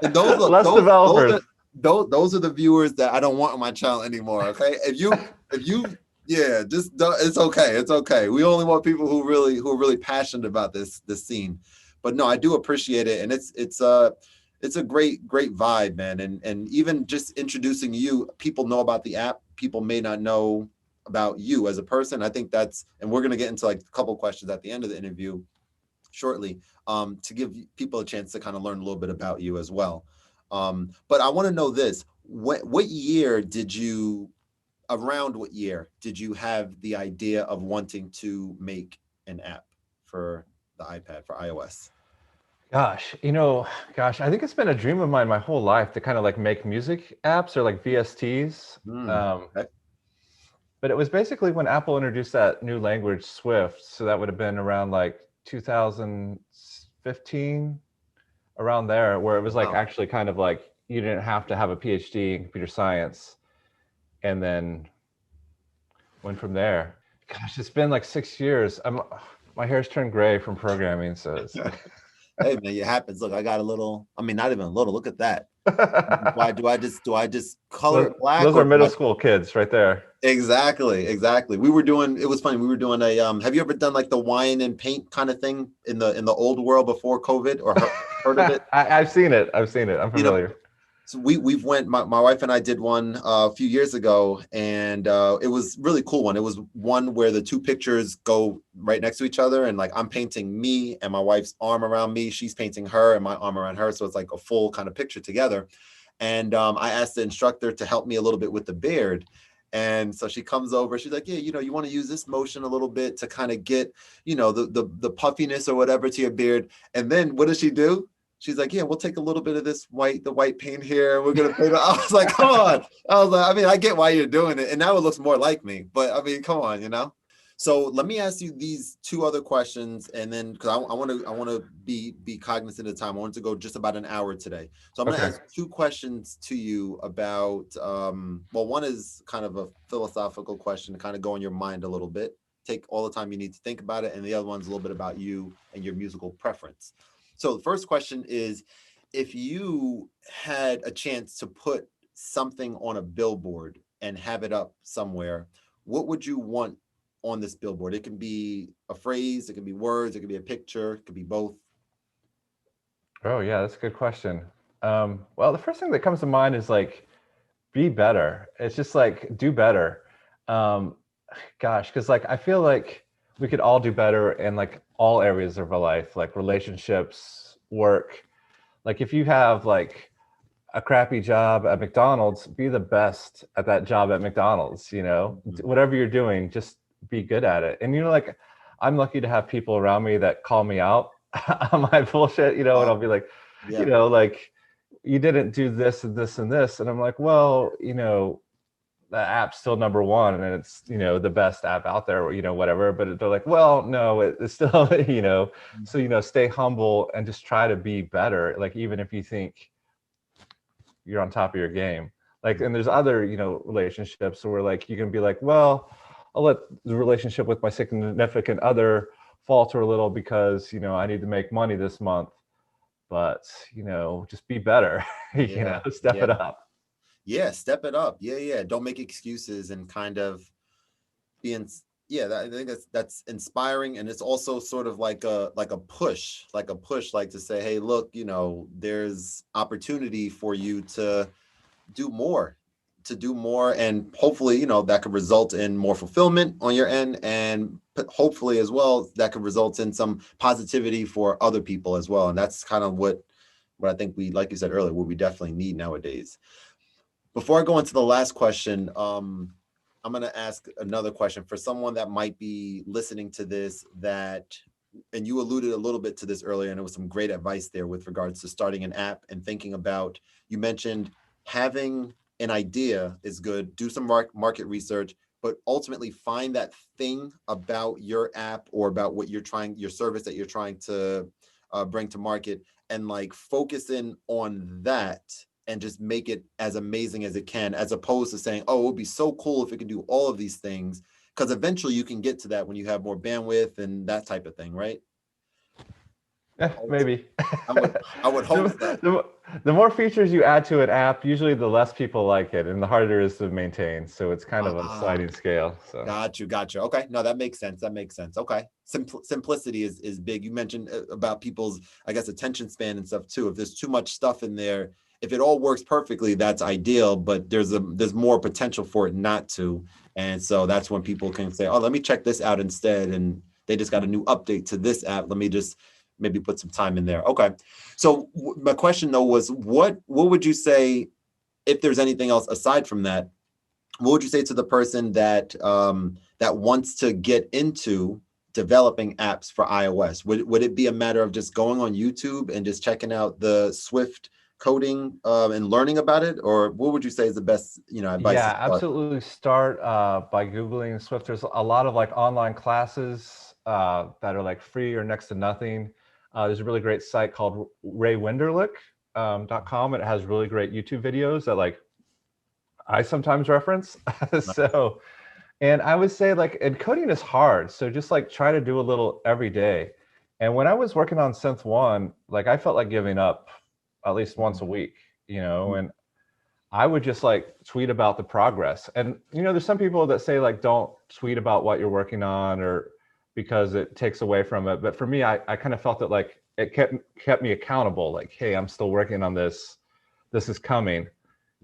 And less developers. Those are the viewers that I don't want on my channel anymore. Okay, if you just it's okay. It's okay. We only want people who are really passionate about this scene. But no, I do appreciate it, and it's a great vibe, man. And even just introducing you, people know about the app. People may not know about you as a person. I think and we're gonna get into like a couple questions at the end of the interview shortly, to give people a chance to kind of learn a little bit about you as well. But I want to know this: around what year did you have the idea of wanting to make an app for the iPad, for iOS? Gosh, I think it's been a dream of mine my whole life to kind of like make music apps or like VSTs. Okay. But it was basically when Apple introduced that new language, Swift. So that would have been around like 2015, around there, where it was like Wow. actually kind of like you didn't have to have a PhD in computer science, and then went from there. Gosh, it's been like 6 years. My hair's turned gray from programming, so it's Hey man, it happens. Look, I got a little. I mean, not even a little. Look at that. Why do I just color those, it black those or are do middle I? school kids right there. Exactly. We were doing. It was funny. We were doing a. Have you ever done like the wine and paint kind of thing in the old world before COVID or heard of it? I've seen it. I've seen it. I'm You know, familiar. so we've went. My wife and I did one a few years ago, and it was really cool one. It was one where the two pictures go right next to each other, and like I'm painting me and my wife's arm around me. She's painting her and my arm around her, so it's like a full kind of picture together. And I asked the instructor to help me a little bit with the beard. And so she comes over, she's like, yeah, you want to use this motion a little bit to kind of get, the puffiness or whatever to your beard. And then what does she do? She's like, yeah, we'll take a little bit of the white paint here. We're going to paint it. I was like, come on. I was like, I mean, I get why you're doing it. And now it looks more like me, but I mean, come on. So let me ask you these two other questions, and then because I want to be cognizant of the time. I want to go just about an hour today. So I'm going to Okay. ask two questions to you about. Well, one is kind of a philosophical question to kind of go in your mind a little bit. Take all the time you need to think about it, and the other one's a little bit about you and your musical preference. So the first question is, if you had a chance to put something on a billboard and have it up somewhere, what would you want on this billboard? It can be a phrase, it can be words, it can be a picture, it could be both. Oh yeah, that's a good question. Well, the first thing that comes to mind is like be better. It's just like do better. Um, Gosh, because like I feel like we could all do better in like all areas of our life, like relationships, work. Like if you have like a crappy job at McDonald's, be the best at that job at McDonald's, Mhm. whatever you're doing, just be good at it. And like I'm lucky to have people around me that call me out on my bullshit, and I'll be like, Yeah. like you didn't do this and this and this. And I'm like, well, the app's still number one and it's, the best app out there, whatever. But they're like, well, no, it's still, so, stay humble and just try to be better. Like, even if you think you're on top of your game. Like, and there's other, relationships where like you can be like, well, I'll let the relationship with my significant other falter a little because, I need to make money this month. But, just be better, Yeah. step Yeah. it up. Yeah. Step it up. Yeah. Don't make excuses and kind of being, yeah, I think that's inspiring. And it's also sort of like a push, like to say, hey, look, there's opportunity for you do more to do more, and hopefully that could result in more fulfillment on your end, and hopefully as well that could result in some positivity for other people as well. And that's kind of what I think we, like you said earlier, what we definitely need nowadays. Before I go into the last question, I'm going to ask another question for someone that might be listening to this, and you alluded a little bit to this earlier, and it was some great advice there with regards to starting an app and thinking about, you mentioned having an idea is good, do some market research, but ultimately find that thing about your app or about your service that you're trying to bring to market, and like focus in on that and just make it as amazing as it can, as opposed to saying, oh, it would be so cool if it could do all of these things. Because eventually you can get to that when you have more bandwidth and that type of thing, right? Yeah, maybe. I would I would hope the, so. the, the more features you add to an app, usually the less people like it and the harder it is to maintain. So it's kind of a Ah, sliding scale. So got you. Okay, no, that makes sense. That makes sense. Okay, simplicity is big. You mentioned about people's, I guess, attention span and stuff too. If there's too much stuff in there, if it all works perfectly, that's ideal. But there's more potential for it not to, and so that's when people can say, oh, let me check this out instead, and they just got a new update to this app. Let me just maybe put some time in there. Okay, so my question though was, what would you say, if there's anything else aside from that? What would you say to the person that wants to get into developing apps for iOS? Would it be a matter of just going on YouTube and just checking out the Swift coding and learning about it, or what would you say is the best, advice to Yeah, start? absolutely. Start by Googling Swift. There's a lot of like online classes that are like free or next to nothing. There's a really great site called raywinderlich.com. It has really great YouTube videos that like I sometimes reference. So, and I would say like, and coding is hard. So just like try to do a little every day. And when I was working on Synth One, like I felt like giving up at least once a week, and I would just like tweet about the progress. And, there's some people that say like, don't tweet about what you're working on or because it takes away from it. But for me, I kind of felt that like it kept me accountable. Like, hey, I'm still working on this. This is coming.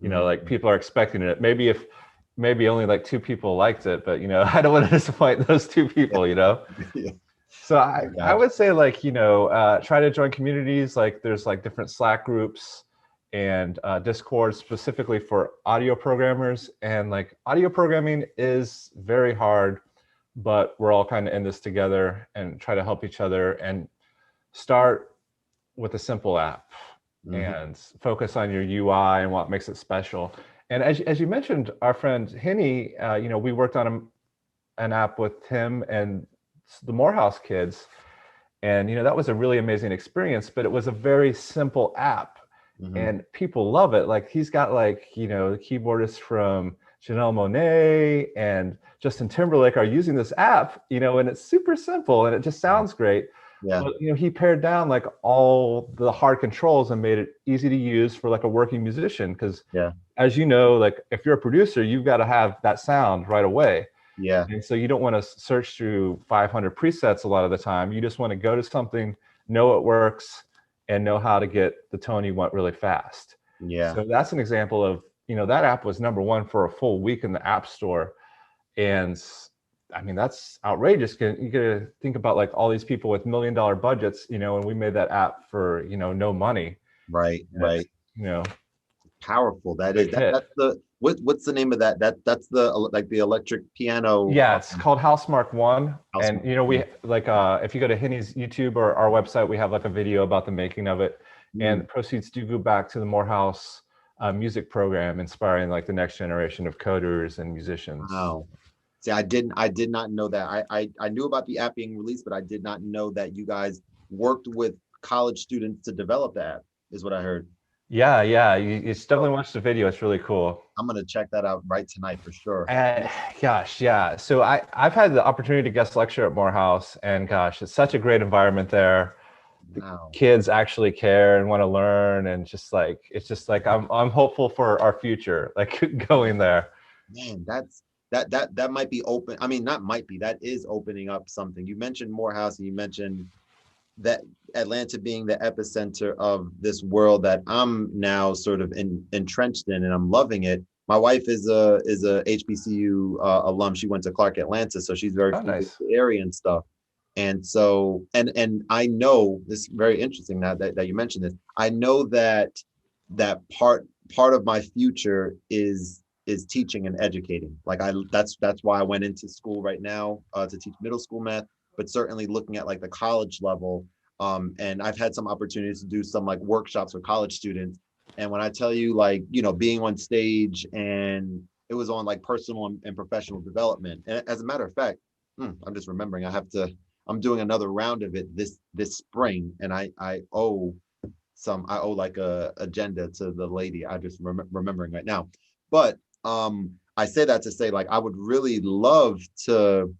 Like people are expecting it. Maybe only like 2 people liked it, but I don't want to disappoint those 2 people, Yeah. So I would say like, try to join communities. Like there's like different Slack groups and Discord specifically for audio programmers. And like audio programming is very hard, but we're all kind of in this together and try to help each other and start with a simple app and focus on your UI and what makes it special. And as you mentioned, our friend Henny, we worked on an app with him and the Morehouse kids. And, that was a really amazing experience, but it was a very simple app and people love it. Like he's got like, the keyboardists from Janelle Monáe and Justin Timberlake are using this app, and it's super simple and it just sounds great. Yeah. But, he pared down like all the hard controls and made it easy to use for like a working musician. Because as you know, like if you're a producer, you've got to have that sound right away. Yeah. And so you don't want to search through 500 presets a lot of the time. You just want to go to something, know it works, and know how to get the tone you want really fast. Yeah. So that's an example of, that app was #1 for a full week in the App Store. And I mean, that's outrageous. You got to think about like all these people with $1 million budgets, and we made that app for, no money. Right. And Right. Powerful. That's the what's the name of that? That's the like the electric piano. Yeah, it's called Housemarque One. And we like if you go to Henny's YouTube or our website, we have like a video about the making of it. And proceeds do go back to the Morehouse music program, inspiring like the next generation of coders and musicians. Wow. See, I did not know that. I knew about the app being released, but I did not know that you guys worked with college students to develop the app, is what I heard. Yeah, you definitely watch the video. It's really cool. I'm gonna check that out right tonight for sure. Gosh, yeah. So I've had the opportunity to guest lecture at Morehouse, and gosh, it's such a great environment there. Wow. The kids actually care and want to learn, and it's just like I'm hopeful for our future, like going there. Man, that might be open. I mean, not might be. That is opening up something. You mentioned Morehouse, and you mentioned that Atlanta being the epicenter of this world that I'm now sort of entrenched in, and I'm loving it. My wife is a HBCU alum. She went to Clark Atlanta, so she's very familiar with the area and stuff. And so, and I know this is very interesting now that you mentioned this. I know that part of my future is teaching and educating. Like that's why I went into school right now to teach middle school math, but certainly looking at like the college level. And I've had some opportunities to do some like workshops for college students. And when I tell you, like, being on stage, and it was on like personal and professional development. And as a matter of fact, I'm just remembering I'm doing another round of it this spring, and I owe like a agenda to the lady. I just remembering right now. But I say that to say, like, I would really love to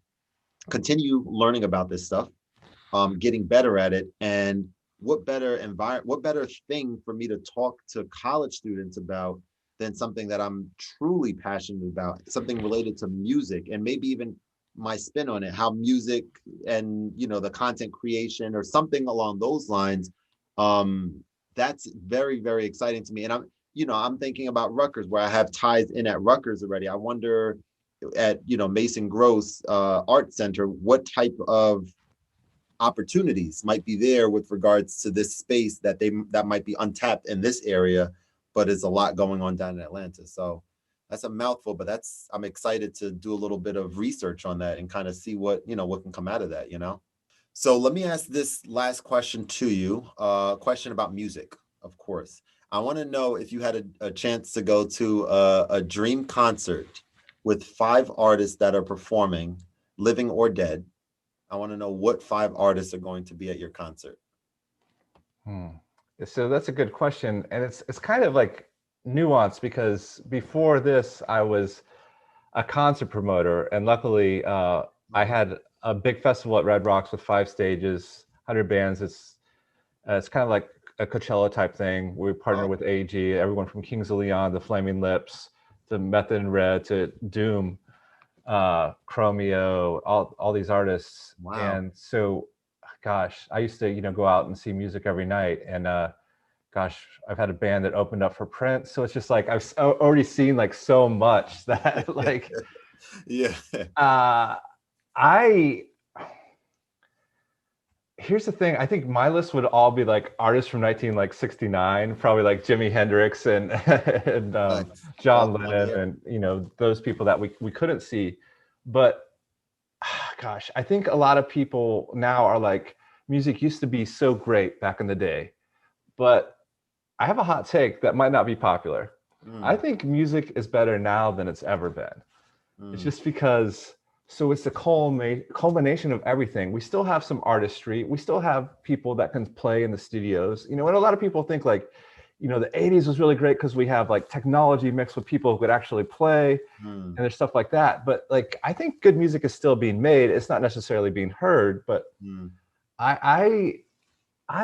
continue learning about this stuff, getting better at it. And what better thing for me to talk to college students about than something that I'm truly passionate about, something related to music, and maybe even my spin on it, how music and the content creation or something along those lines. That's very, very exciting to me. And I'm thinking about Rutgers, where I have ties in at Rutgers already. I wonder at Mason Gross Art Center, what type of opportunities might be there with regards to this space that might be untapped in this area, but there's a lot going on down in Atlanta. So That's a mouthful, but I'm excited to do a little bit of research on that and kind of see what, what can come out of that. So let me ask this last question to you. Question about music, of course. I want to know if you had a chance to go to a dream concert with 5 artists that are performing, living or dead. I want to know what 5 artists are going to be at your concert. Hmm. So that's a good question, and it's kind of like nuanced because before this, I was a concert promoter, and luckily, I had a big festival at Red Rocks with 5 stages, 100 bands. It's kind of like a Coachella type thing. We partner with AEG, everyone from Kings of Leon, the Flaming Lips, to Method and Red, to Doom, Chromeo, all these artists. Wow. And so, gosh, I used to go out and see music every night, and gosh, I've had a band that opened up for Prince, so it's just like I've already seen like so much that like yeah. I Here's the thing. I think my list would all be like artists from 1969, probably like Jimi Hendrix and and John Lennon, and those people that we couldn't see. But gosh, I think a lot of people now are like, music used to be so great back in the day, but I have a hot take that might not be popular. I think music is better now than it's ever been. It's just because, so it's the culmination of everything. We still have some artistry. We still have people that can play in the studios. And a lot of people think like, the 80s was really great because we have like technology mixed with people who could actually play, and there's stuff like that. But like, I think good music is still being made. It's not necessarily being heard, but I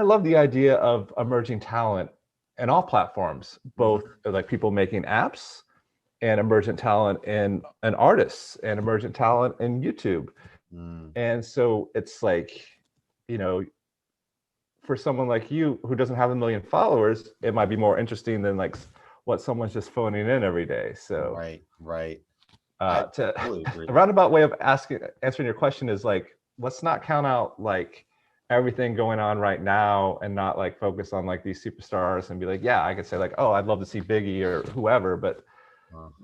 love the idea of emerging talent in all platforms, both like people making apps and emergent talent and artists and emergent talent in YouTube. And so it's like, for someone like you who doesn't have 1 million followers, it might be more interesting than like what someone's just phoning in every day. So right. To a roundabout way of answering your question is like, let's not count out like everything going on right now and not like focus on like these superstars and be like, yeah, I could say like, oh, I'd love to see Biggie or whoever, but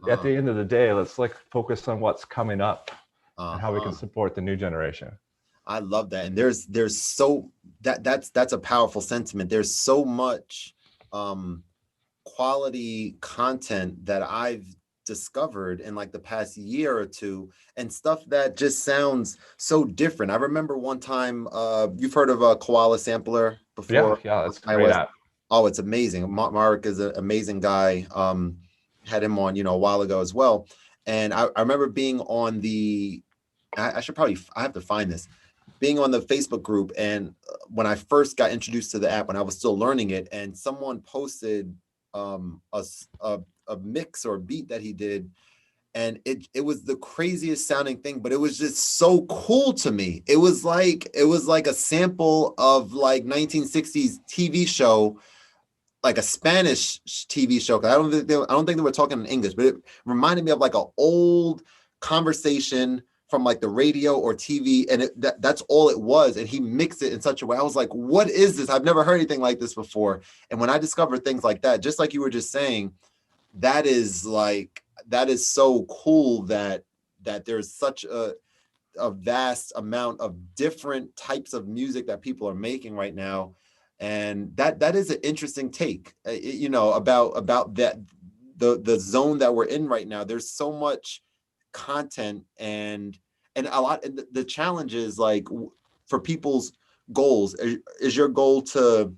at the end of the day, let's like focus on what's coming up and how we can support the new generation. I love that. And there's so that's a powerful sentiment. There's so much quality content that I've discovered in like the past year or two, and stuff that just sounds so different. I remember one time, you've heard of a Koala Sampler before? Yeah, that's a great app. Oh, it's amazing. Mark is an amazing guy. Had him on, a while ago as well. And I remember being on I have to find this, being on the Facebook group. And when I first got introduced to the app, when I was still learning it, and someone posted a mix or a beat that he did, and it was the craziest sounding thing, but it was just so cool to me. It was like a sample of like 1960s TV show, like a Spanish TV show. Cause I don't think they were talking in English, but it reminded me of like an old conversation from like the radio or TV, and that's all it was. And he mixed it in such a way. I was like, what is this? I've never heard anything like this before. And when I discovered things like that, just like you were just saying, that is so cool that there's such a vast amount of different types of music that people are making right now. And that is an interesting take, about that, the zone that we're in right now. There's so much content and a lot. And the challenge is like, for people's goals, is your goal to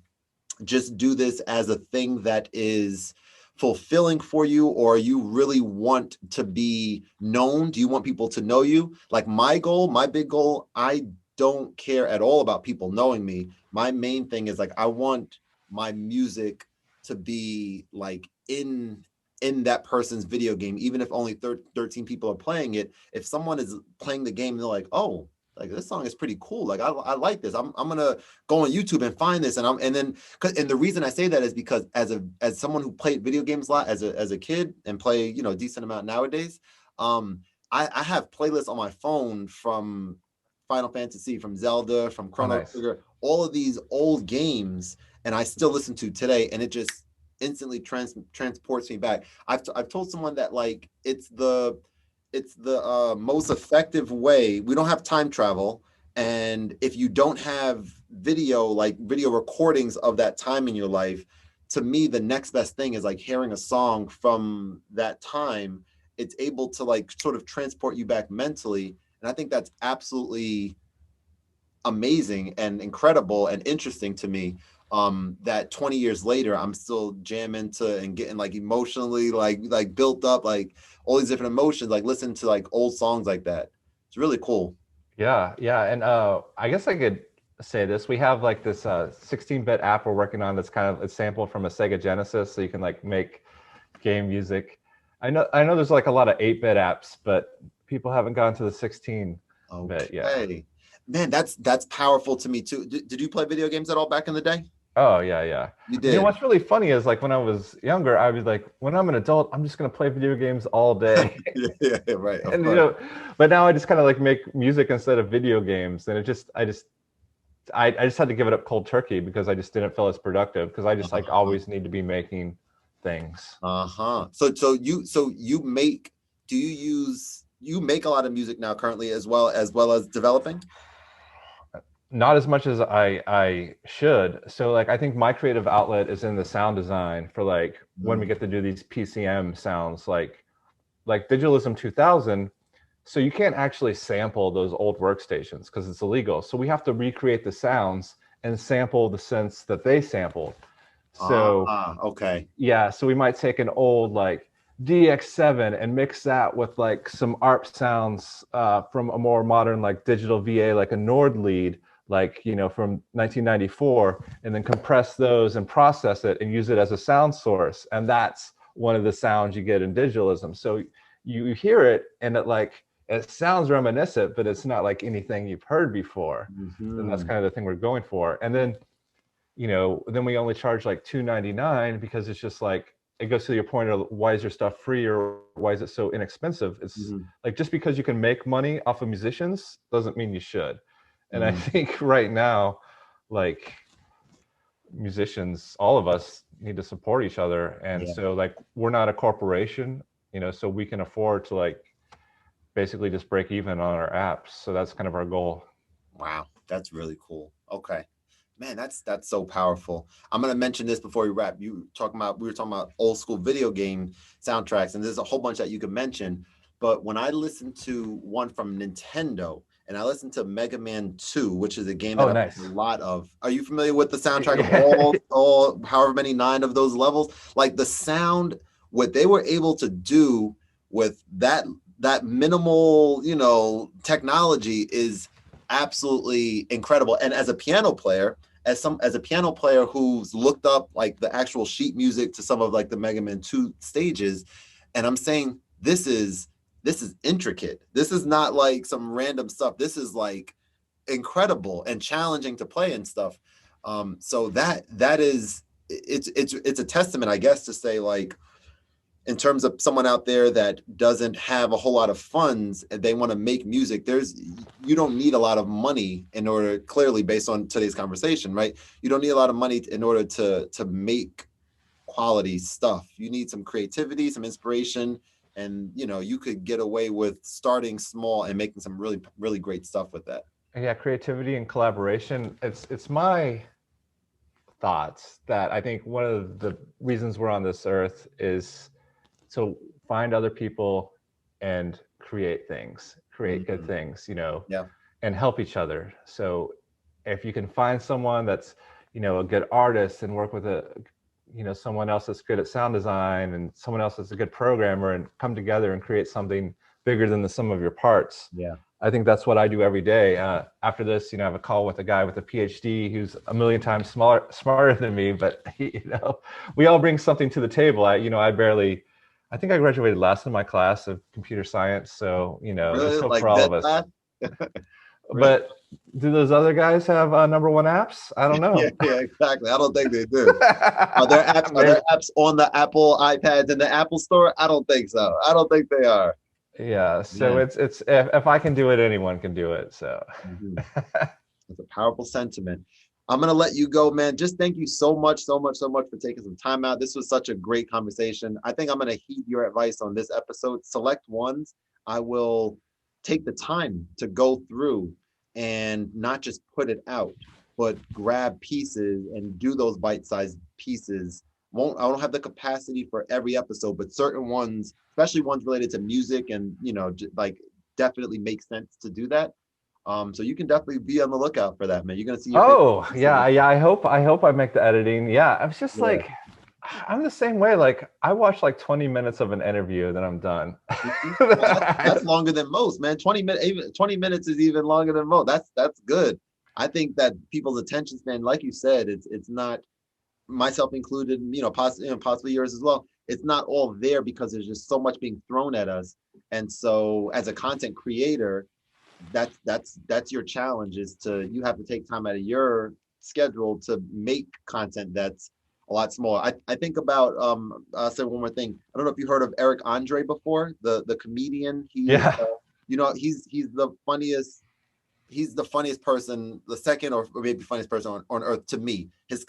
just do this as a thing that is fulfilling for you, or you really want to be known? Do you want people to know you? Like my big goal, I don't care at all about people knowing me. My main thing is like, I want my music to be like in that person's video game, even if only 13 people are playing it. If someone is playing the game, they're like, oh, like this song is pretty cool. Like I like this. I'm gonna go on YouTube and find this. And the reason I say that is because as someone who played video games a lot as a kid and play, a decent amount nowadays, I have playlists on my phone from Final Fantasy, from Zelda, from Chrono Trigger, all of these old games, and I still listen to today. And it just, instantly transports me back. I've told someone that like it's the most effective way. We don't have time travel, and if you don't have video, like video recordings of that time in your life, to me the next best thing is like hearing a song from that time. It's able to like sort of transport you back mentally, and I think that's absolutely amazing and incredible and interesting to me. That 20 years later I'm still jamming to and getting like emotionally like built up, like all these different emotions, like listening to like old songs like that. It's really cool. Yeah, yeah, and I guess I could say this. We have like this 16-bit app we're working on that's kind of a sample from a Sega Genesis, so you can like make game music. I know there's like a lot of 8-bit apps, but people haven't gone to the 16-bit yet. Okay, man, that's powerful to me too. Did you play video games at all back in the day? Oh yeah, yeah. You And you know did. what's really funny is like when I was younger, I was like, when I'm an adult, I'm just gonna play video games all day. Yeah, yeah, right, of And course. but now I just kind of like make music instead of video games, and I just had to give it up cold turkey because I just didn't feel as productive because I just like Uh-huh. always need to be making things. Uh-huh. So you make, do you use, you make a lot of music now currently as well as developing? Not as much as I should. So like I think my creative outlet is in the sound design for like when we Mm. get to do these PCM sounds like Digitalism 2000. So you can't actually sample those old workstations because it's illegal. So we have to recreate the sounds and sample the synths that they sampled. So Okay. yeah, so we might take an old like DX7 and mix that with like some ARP sounds from a more modern like digital VA, like a Nord lead, like from 1994, and then compress those and process it and use it as a sound source. And that's one of the sounds you get in digitalism. So you hear it and it sounds reminiscent, but it's not like anything you've heard before. And that's Hmm. kind of the thing we're going for. And then then we only charge like $2.99 because it's just like it goes to your point of why is your stuff free or why is it so inexpensive? It's Hmm. like just because you can make money off of musicians doesn't mean you should. And I Hmm. think right now, like musicians, all of us need to support each other. And Yeah. so like we're not a corporation, so we can afford to like basically just break even on our apps. So that's kind of our goal. Wow, that's really cool. Okay. Man, that's so powerful. I'm gonna mention this before we wrap. We were talking about old school video game soundtracks, and there's a whole bunch that you could mention. But when I listened to one from Nintendo, and I listened to Mega Man 2, which is a game that Oh, I played a nice. lot of. Are you familiar with the soundtrack of Yeah. all however many nine of those levels? Like the sound, what they were able to do with that minimal, technology is absolutely incredible. And as a piano player, as a piano player who's looked up like the actual sheet music to some of like the Mega Man 2 stages, and I'm saying this is intricate. This is not like some random stuff. This is like incredible and challenging to play and stuff. So that is, it's a testament, I guess, to say like in terms of someone out there that doesn't have a whole lot of funds and they want to make music, you don't need a lot of money in order, clearly based on today's conversation, right? You don't need a lot of money in order to make quality stuff. You need some creativity, some inspiration, and you could get away with starting small and making some really really great stuff with that. Yeah, creativity and collaboration. It's my thoughts that I think one of the reasons we're on this earth is to find other people and create things, create good Mhm. things, Yeah. and help each other. So if you can find someone that's, a good artist and work with someone else that's good at sound design and someone else that's a good programmer and come together and create something bigger than the sum of your parts. Yeah. I think that's what I do every day. After this, I have a call with a guy with a PhD who's a million times smarter than me, but we all bring something to the table. I think I graduated last in my class of computer science. So, there's Really, hope for like all dead of us. last. Really? But do those other guys have number one apps? I don't Yeah, know. yeah, exactly. I don't think they do. Are there Maybe. apps on the Apple iPads in the Apple Store? I don't think so. I don't think they are. Yeah. So Man. it's if I can do it, anyone can do it. So Mhm. That's a powerful sentiment. I'm gonna let you go, man. Just thank you so much, so much, so much for taking some time out. This was such a great conversation. I think I'm gonna heed your advice on this episode. Select ones. I will take the time to go through and not just put it out, but grab pieces and do those bite-sized pieces. I don't have the capacity for every episode, but certain ones, especially ones related to music and like definitely makes sense to do that. So you can definitely be on the lookout for that, man. You're gonna see your favorite Oh, yeah, yeah. I hope I make the editing. Yeah, I was just Yeah. like, I'm the same way. Like, I watch like 20 minutes of an interview, then I'm done. Well, that's longer than most, man. 20 minutes is even longer than most. That's good. I think that people's attention span, like you said, it's not, myself included, possibly yours as well. It's not all there because there's just so much being thrown at us. And so as a content creator, that's your challenge, is you have to take time out of your schedule to make content that's a lot smaller. I think about I'll say one more thing. I don't know if you heard of Eric Andre before, the comedian. He is Yeah. he's the funniest person, the second or maybe funniest person on earth to me. His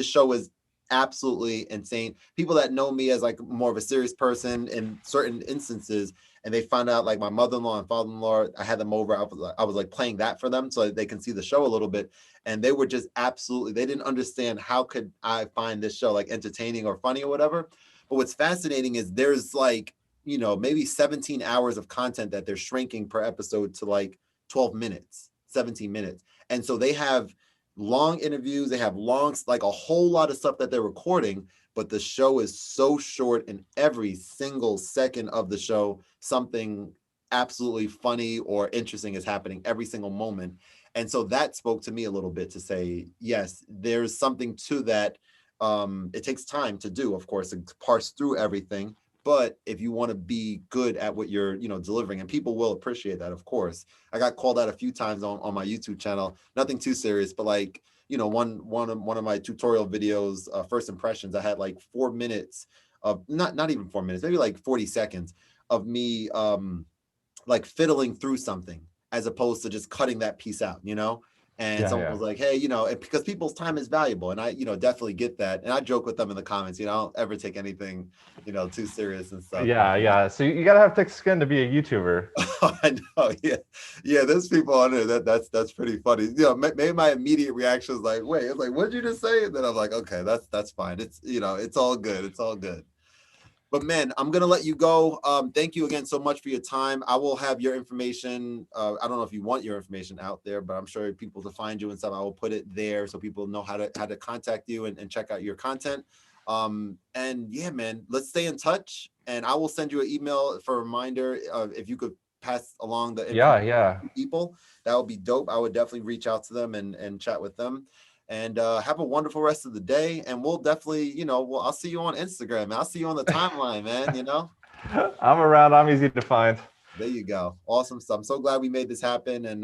show is absolutely insane. People that know me as like more of a serious person in certain instances, and they found out like my mother-in-law and father-in-law, I had them over. I was like playing that for them so that they can see the show a little bit, and they were just absolutely, they didn't understand how could I find this show like entertaining or funny or whatever. But what's fascinating is there's like maybe 17 hours of content that they're shrinking per episode to like 12 minutes, 17 minutes. And so they have long interviews, they have like a whole lot of stuff that they're recording, but the show is so short, and every single second of the show, something absolutely funny or interesting is happening every single moment. And so that spoke to me a little bit to say, yes, there's something to that. It takes time to do, of course, to parse through everything. But if you want to be good at what you're, delivering, and people will appreciate that, of course. I got called out a few times on my YouTube channel, nothing too serious, but like, one of my tutorial videos, first impressions, I had like 4 minutes of not even 4 minutes, maybe like 40 seconds of me like fiddling through something as opposed to just cutting that piece out, And someone was like, hey, because people's time is valuable. And I, definitely get that. And I joke with them in the comments, I don't ever take anything, too serious and stuff. Yeah. So you gotta have thick skin to be a YouTuber. I know. Yeah. There's people on there that's pretty funny. Maybe my immediate reaction is like, wait, it's like, what did you just say? And then I'm like, okay, that's fine. It's, it's all good. It's all good. But man, I'm gonna let you go. Thank you again so much for your time. I will have your information. I don't know if you want your information out there, but I'm sure people to find you and stuff, I will put it there so people know how to contact you and check out your content. And yeah, man, let's stay in touch. And I will send you an email for a reminder if you could pass along the information to people. That would be dope. I would definitely reach out to them and chat with them. And have a wonderful rest of the day. And we'll definitely, I'll see you on Instagram. I'll see you on the timeline, man, I'm around. I'm easy to find. There you go. Awesome stuff. I'm so glad we made this happen. And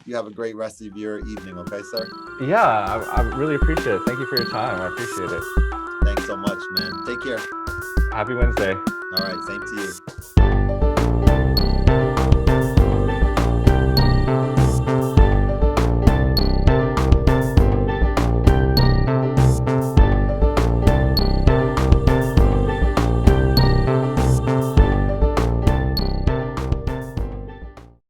you have a great rest of your evening. Okay, sir? Yeah, I really appreciate it. Thank you for your time. I appreciate it. Thanks so much, man. Take care. Happy Wednesday. All right. Same to you.